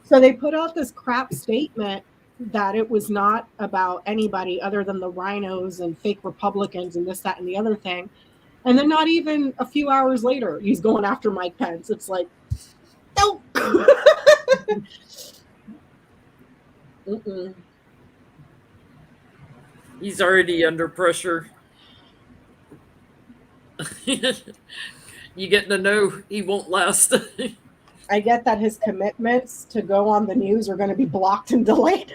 so they put out this crap statement that it was not about anybody other than the rhinos and fake Republicans and this, that, and the other thing. And then not even a few hours later, he's going after Mike Pence. It's like, no. He's already under pressure. You getting to know he won't last. I get that his commitments to go on the news are going to be blocked and delayed.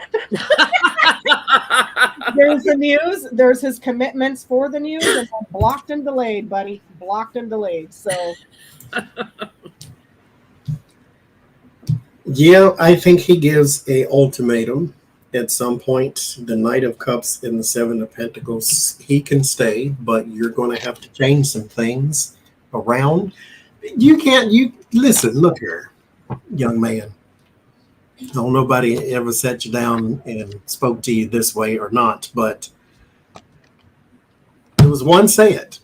There's the news. There's his commitments for the news, and they're blocked and delayed, buddy. Blocked and delayed. So, yeah, I think he gives a ultimatum at some point. The Knight of Cups and the Seven of Pentacles, he can stay, but you're going to have to change some things around. You listen, look here, young man. No, nobody ever sat you down and spoke to you this way or not, but there was one said,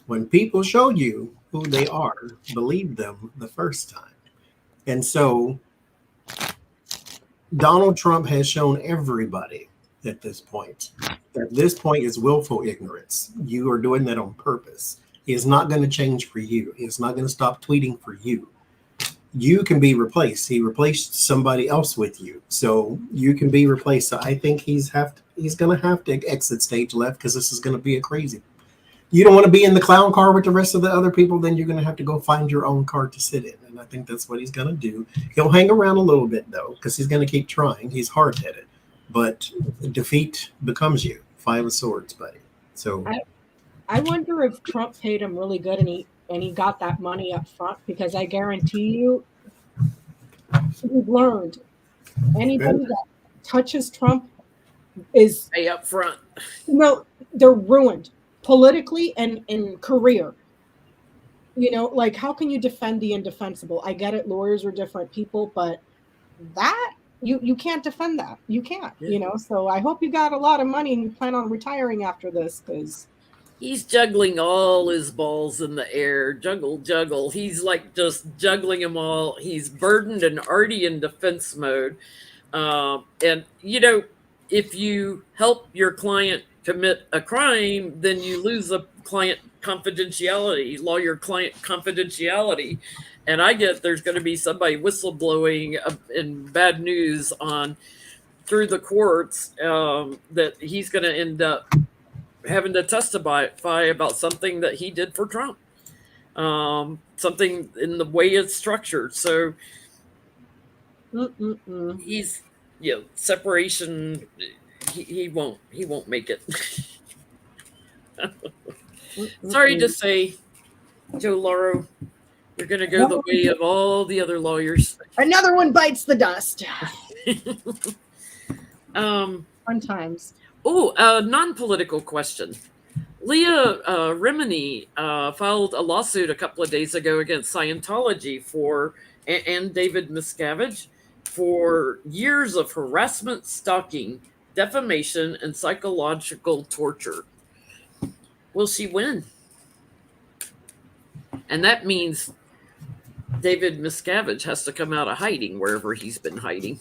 when people show you who they are, believe them the first time. And so Donald Trump has shown everybody at this point that this point is willful ignorance. You are doing that on purpose. He is not going to change for you. He is not going to stop tweeting for you. You can be replaced. He replaced somebody else with you, so you can be replaced. So I think he's going to have to exit stage left, because this is going to be a crazy you don't want to be in the clown car with the rest of the other people, then you're going to have to go find your own car to sit in. And I think that's what he's going to do. He'll hang around a little bit, though, because he's going to keep trying. He's hard-headed. But defeat becomes you. 5 of Swords, buddy. So I wonder if Trump paid him really good and he got that money up front, because I guarantee you we've learned anybody that touches Trump is Pay up front. They're ruined politically and in career. Like, how can you defend the indefensible? I get it, lawyers are different people, but that you can't defend that. You can't. So I hope you got a lot of money and you plan on retiring after this, because He's juggling all his balls in the air. Juggle. He's like just juggling them all. He's burdened and already in defense mode. And, if you help your client commit a crime, then you lose the client confidentiality, lawyer-client confidentiality. And I get there's going to be somebody whistleblowing in bad news through the courts that he's going to end up having to testify about something that he did for Trump, something in the way it's structured. So he's, separation. He won't make it. Sorry to say, Joe Lauro, you're going to go the way of all the other lawyers. Another one bites the dust. Fun times. Oh, a non-political question. Leah Remini filed a lawsuit a couple of days ago against Scientology and David Miscavige for years of harassment, stalking, defamation, and psychological torture. Will she win? And that means David Miscavige has to come out of hiding wherever he's been hiding.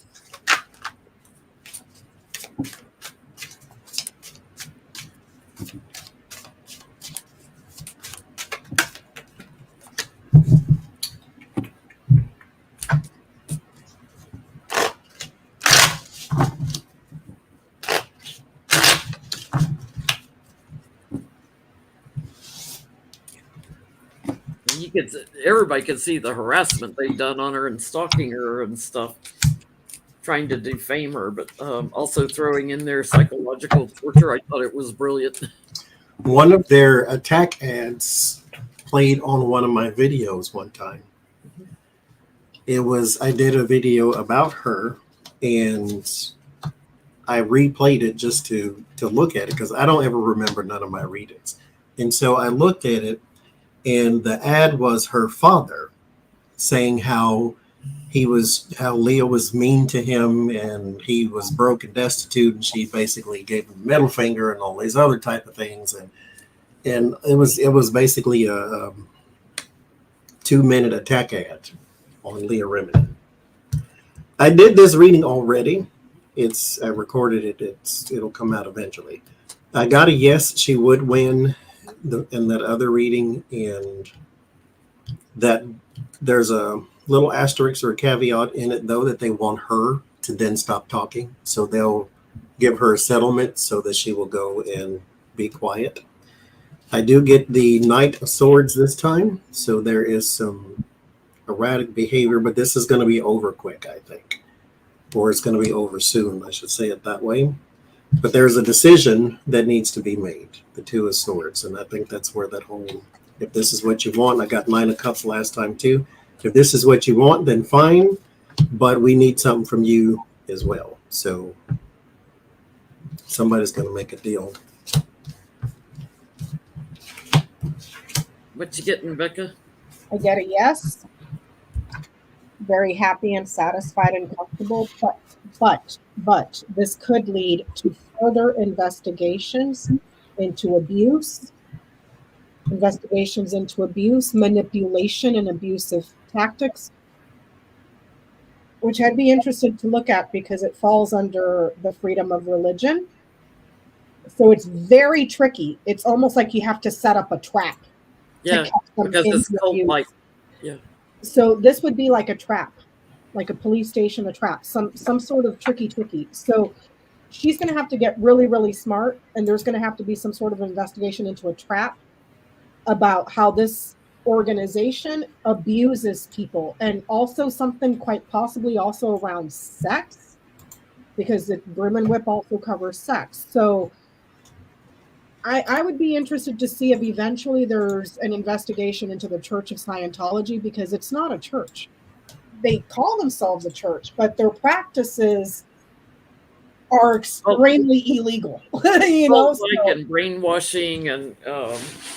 Everybody could see the harassment they've done on her and stalking her and stuff, trying to defame her, but also throwing in their psychological torture. I thought it was brilliant. One of their attack ads played on one of my videos one time. I did a video about her, and I replayed it just to look at it, because I don't ever remember none of my readings. And so I looked at it, and the ad was her father saying how Leah was mean to him, and he was broke and destitute, and she basically gave him the middle finger and all these other type of things. And it was basically a 2-minute attack ad on Leah Remini. I did this reading already. I recorded it. It'll come out eventually. I got a yes, she would win in that other reading, and that there's a little asterisk or a caveat in it, though, that they want her to then stop talking. So they'll give her a settlement so that she will go and be quiet. I do get the Knight of Swords this time, so there is some erratic behavior, but this is going to be over quick, I think. Or it's going to be over soon, I should say it that way. But there's a decision that needs to be made, the Two of Swords. And I think that's where that whole, if this is what you want, I got 9 of Cups last time too. If this is what you want, then fine. But we need something from you as well. So somebody's going to make a deal. What you getting, Becca? I get a yes. Very happy and satisfied and comfortable, but this could lead to further investigations into abuse, manipulation, and abusive tactics, which I'd be interested to look at because it falls under the freedom of religion. So it's very tricky. It's almost like you have to set up a trap. Yeah, because it's cult-like. Yeah. So this would be like a trap, like a police station, a trap, some sort of tricky. So she's going to have to get really, really smart, and there's going to have to be some sort of investigation into a trap about how this organization abuses people, and also something quite possibly also around sex, because the Brim and Whip also covers sex. So I would be interested to see if eventually there's an investigation into the Church of Scientology, because it's not a church. They call themselves a church, but their practices are extremely illegal. You know, and brainwashing and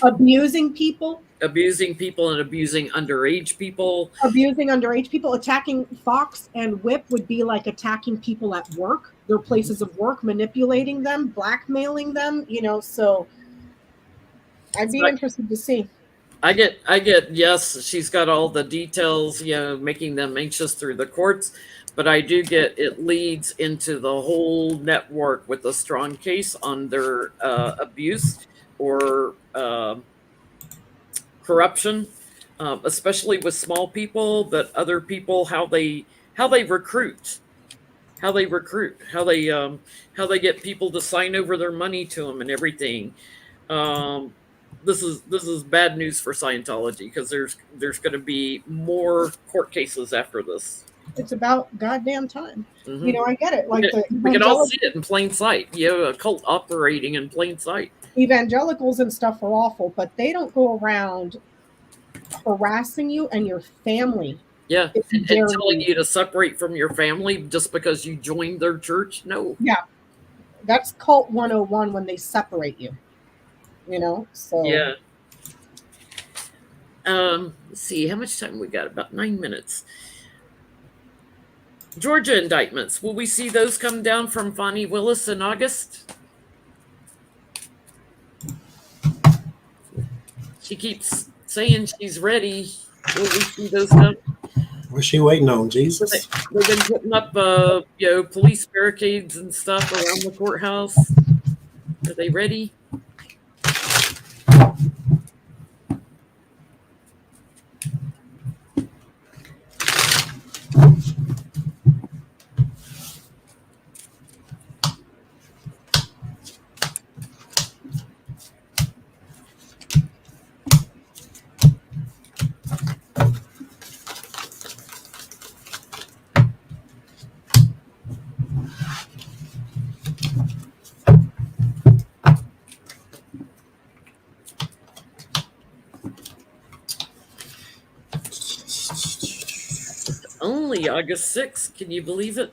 abusing people. Abusing people and abusing underage people. Abusing underage people. Attacking Fox and Whip would be like attacking people at work, their places of work, manipulating them, blackmailing them, you know, so I'd be interested to see. I get, yes, she's got all the details, you know, making them anxious through the courts, but I do get it leads into the whole network with a strong case on their abuse or corruption, especially with small people, but other people, how they recruit, how they get people to sign over their money to them and everything. This is bad news for Scientology, because there's going to be more court cases after this. It's about goddamn time. Mm-hmm. You know, I get it. Like we can all see it in plain sight. You have a cult operating in plain sight. Evangelicals and stuff are awful, but they don't go around harassing you and your family. Yeah, and telling you to separate from your family just because you joined their church. No. Yeah, that's cult 101 when they separate you. You know, so yeah. Let's see, how much time we got? About 9 minutes. Georgia indictments. Will we see those come down from Fani Willis in August? She keeps saying she's ready. Will we see those come? What's she waiting on, Jesus? They've been putting up, police barricades and stuff around the courthouse. Are they ready? Only August 6th. Can you believe it?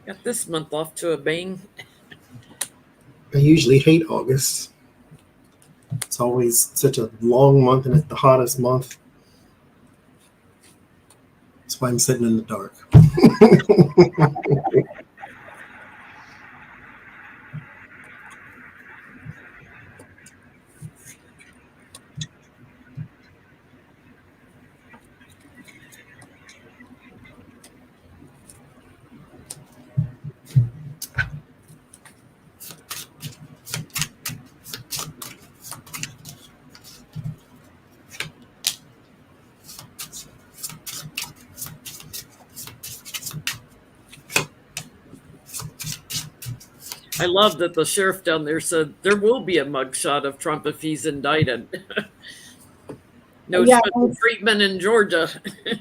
Got this month off to a bang. I usually hate August. It's always such a long month, and it's the hottest month. That's why I'm sitting in the dark. I love that the sheriff down there said there will be a mugshot of Trump if he's indicted. No special treatment in Georgia.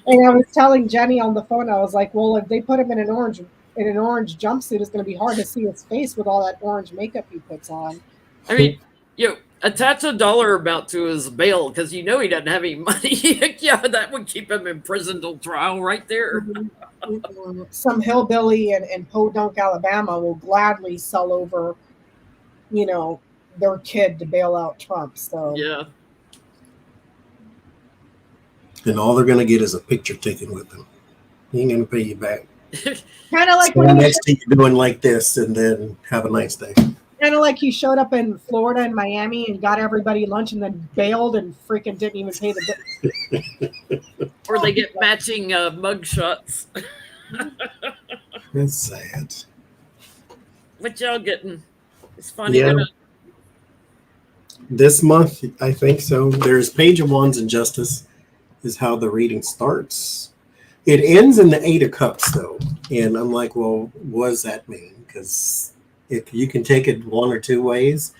And I was telling Jenny on the phone, I was like, well, if they put him in an orange jumpsuit, it's going to be hard to see his face with all that orange makeup he puts on. I mean, attach a dollar amount to his bail, because he doesn't have any money. Yeah, that would keep him in prison till trial right there. Mm-hmm. Some hillbilly in Podunk, Alabama will gladly sell over, their kid to bail out Trump. So yeah. And all they're going to get is a picture taken with them. He ain't going to pay you back. Kind of like when next to you doing like this, and then have a nice day. Kind of like he showed up in Florida and Miami and got everybody lunch and then bailed and freaking didn't even pay the bill. Or they get matching mug shots. That's sad. What y'all getting? It's funny. Yeah. This month, I think so. There's Page of Wands and Justice is how the reading starts. It ends in the Eight of Cups, though. And I'm like, well, what does that mean? Because if you can take it one or two ways,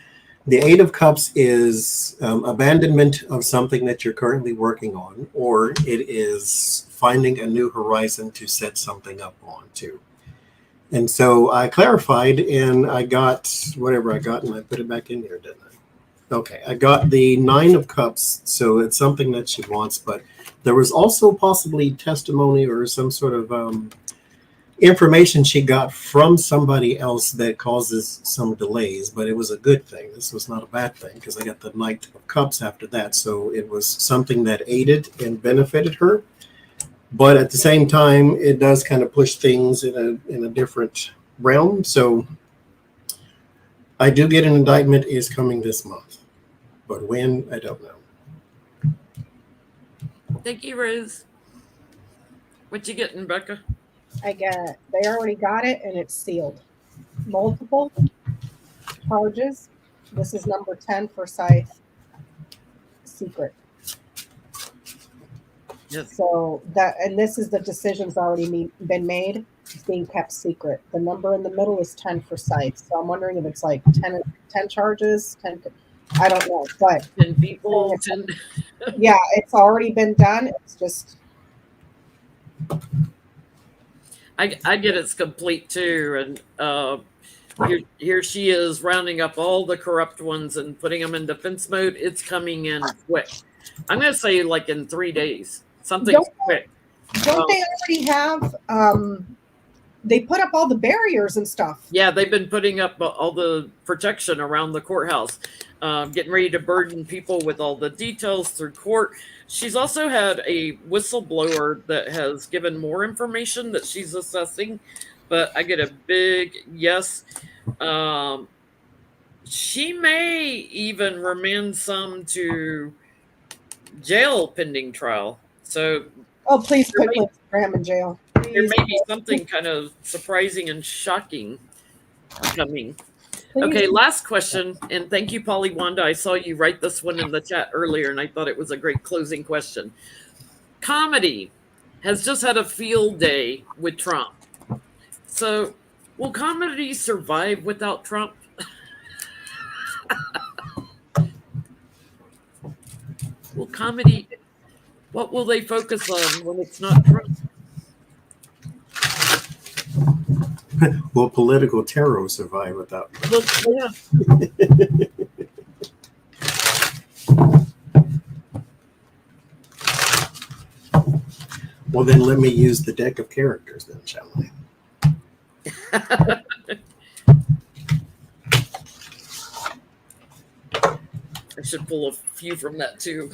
The Eight of Cups is abandonment of something that you're currently working on, or it is finding a new horizon to set something up on too. And so I clarified, and I got whatever I got, and I put it back in there, didn't I? Okay, I got the Nine of Cups, so it's something that she wants, but there was also possibly testimony or some sort of information she got from somebody else that causes some delays, but it was a good thing. This was not a bad thing because I got the Knight of Cups after that, so it was something that aided and benefited her. But at the same time, it does kind of push things in a different realm. So I do get an indictment is coming this month, but when, I don't know. Thank you, Rose. What you getting, Becca? They already got it, and it's sealed. Multiple charges. This is number 10 for Scythe. Secret. Yes. So this is the decision's already been made. It's being kept secret. The number in the middle is 10 for Scythe. So I'm wondering if it's like 10 charges, 10. I don't know, but 10 people. 10. Yeah, it's already been done. It's just. I get it's complete too, and here she is rounding up all the corrupt ones and putting them in defense mode. It's coming in quick. I'm going to say like in 3 days. Something quick. Don't they already have? They put up all the barriers and stuff. Yeah, they've been putting up all the protection around the courthouse, getting ready to burden people with all the details through court. She's also had a whistleblower that has given more information that she's assessing, but I get a big yes. She may even remand some to jail pending trial. So, oh, please put Graham in jail. There may be something kind of surprising and shocking coming. Please. Okay, last question, and thank you, Polly Wanda. I saw you write this one in the chat earlier, and I thought it was a great closing question. Comedy has just had a field day with Trump. So, will comedy survive without Trump? Will comedy, what will they focus on when it's not Trump? Will political terror survive without? Well, yeah. Well, then let me use the deck of characters, then, shall we? I should pull a few from that too.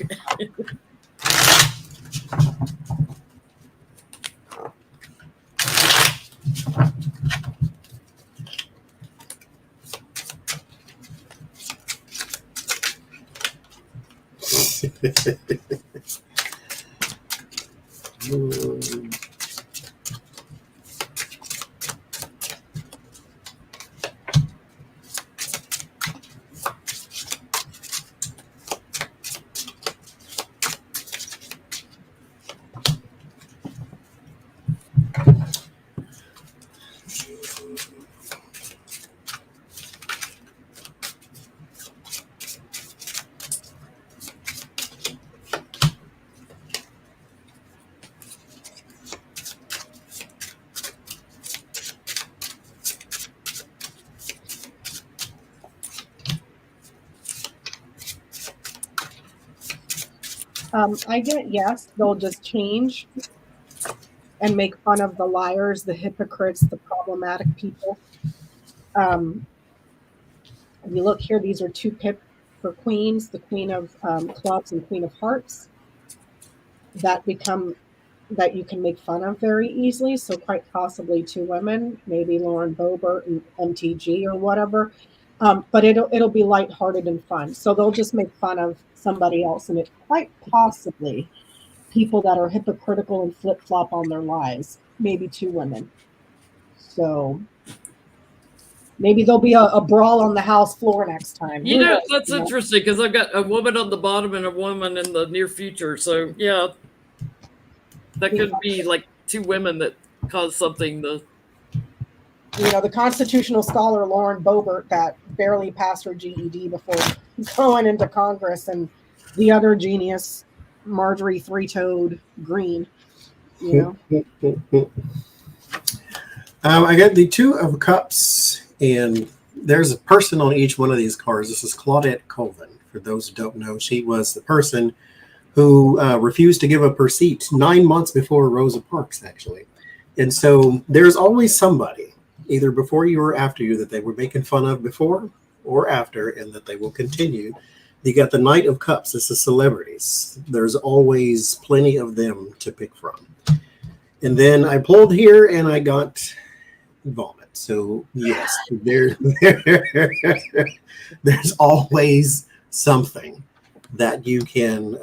I get yes, they'll just change and make fun of the liars, the hypocrites, the problematic people. If you look here, these are two pip for queens, the Queen of Clubs and Queen of Hearts. That you can make fun of very easily. So quite possibly two women, maybe Lauren Boebert and MTG or whatever. But it'll be lighthearted and fun. So they'll just make fun of somebody else, and it quite possibly people that are hypocritical and flip-flop on their lies, maybe two women. So maybe there'll be a brawl on the House floor next time. You know, that's interesting because I've got a woman on the bottom and a woman in the near future. So yeah, that could be like two women that cause something. the constitutional scholar Lauren Boebert that barely passed her GED before going into Congress, and the other genius, Marjorie Three-Toed Green. I got the Two of Cups, and there's a person on each one of these cards. This is Claudette Colvin. For those who don't know, she was the person who refused to give up her seat 9 months before Rosa Parks, actually. And so there's always somebody, either before you or after you, that they were making fun of before or after, and that they will continue. You got the Knight of Cups. This is celebrities. There's always plenty of them to pick from. And then I pulled here and I got vomit. So yes, there's always something that you can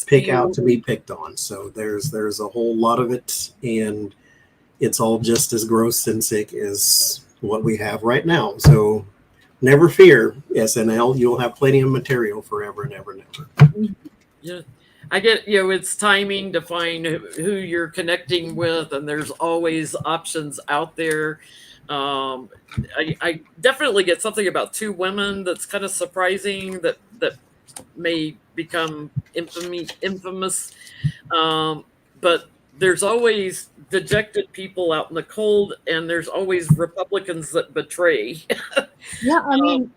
pick out to be picked on. So there's a whole lot of it, and it's all just as gross and sick as what we have right now. So never fear, SNL. You'll have plenty of material forever and ever and ever. Yeah. I get, it's timing to find who you're connecting with, and there's always options out there. I definitely get something about two women that's kind of surprising that may become infamous. But there's always dejected people out in the cold, and there's always Republicans that betray. Yeah, I mean,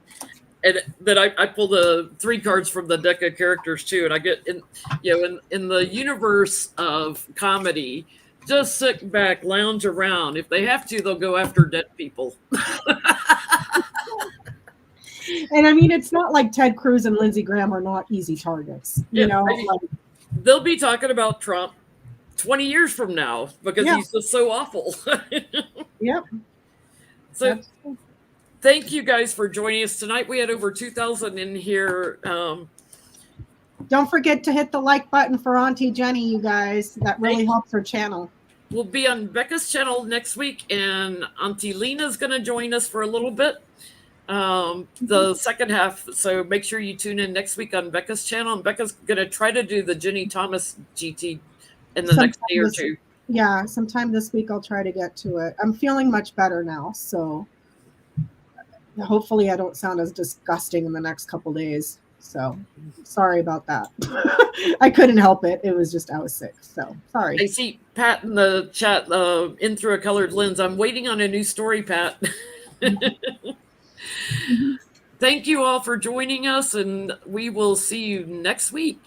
and then I pull the 3 cards from the deck of characters too, and I get in the universe of comedy, just sit back, lounge around. If they have to, they'll go after dead people. And I mean, it's not like Ted Cruz and Lindsey Graham are not easy targets. They'll be talking about Trump 20 years from now because he's just so awful. Yep. So thank you guys for joining us tonight. We had over 2,000 in here. Don't forget to hit the like button for Auntie Jenny, you guys. That really helps her channel. We'll be on Becca's channel next week, and Auntie Lena's going to join us for a little bit. The second half. So make sure you tune in next week on Becca's channel. And Becca's going to try to do the Ginny Thomas GT in the next day or two. Yeah, sometime this week I'll try to get to it. I'm feeling much better now, so hopefully I don't sound as disgusting in the next couple days. So sorry about that. I couldn't help it. It was just I was sick. So sorry. I see Pat in the chat, in through a colored lens. I'm waiting on a new story, Pat. Thank you all for joining us, and we will see you next week.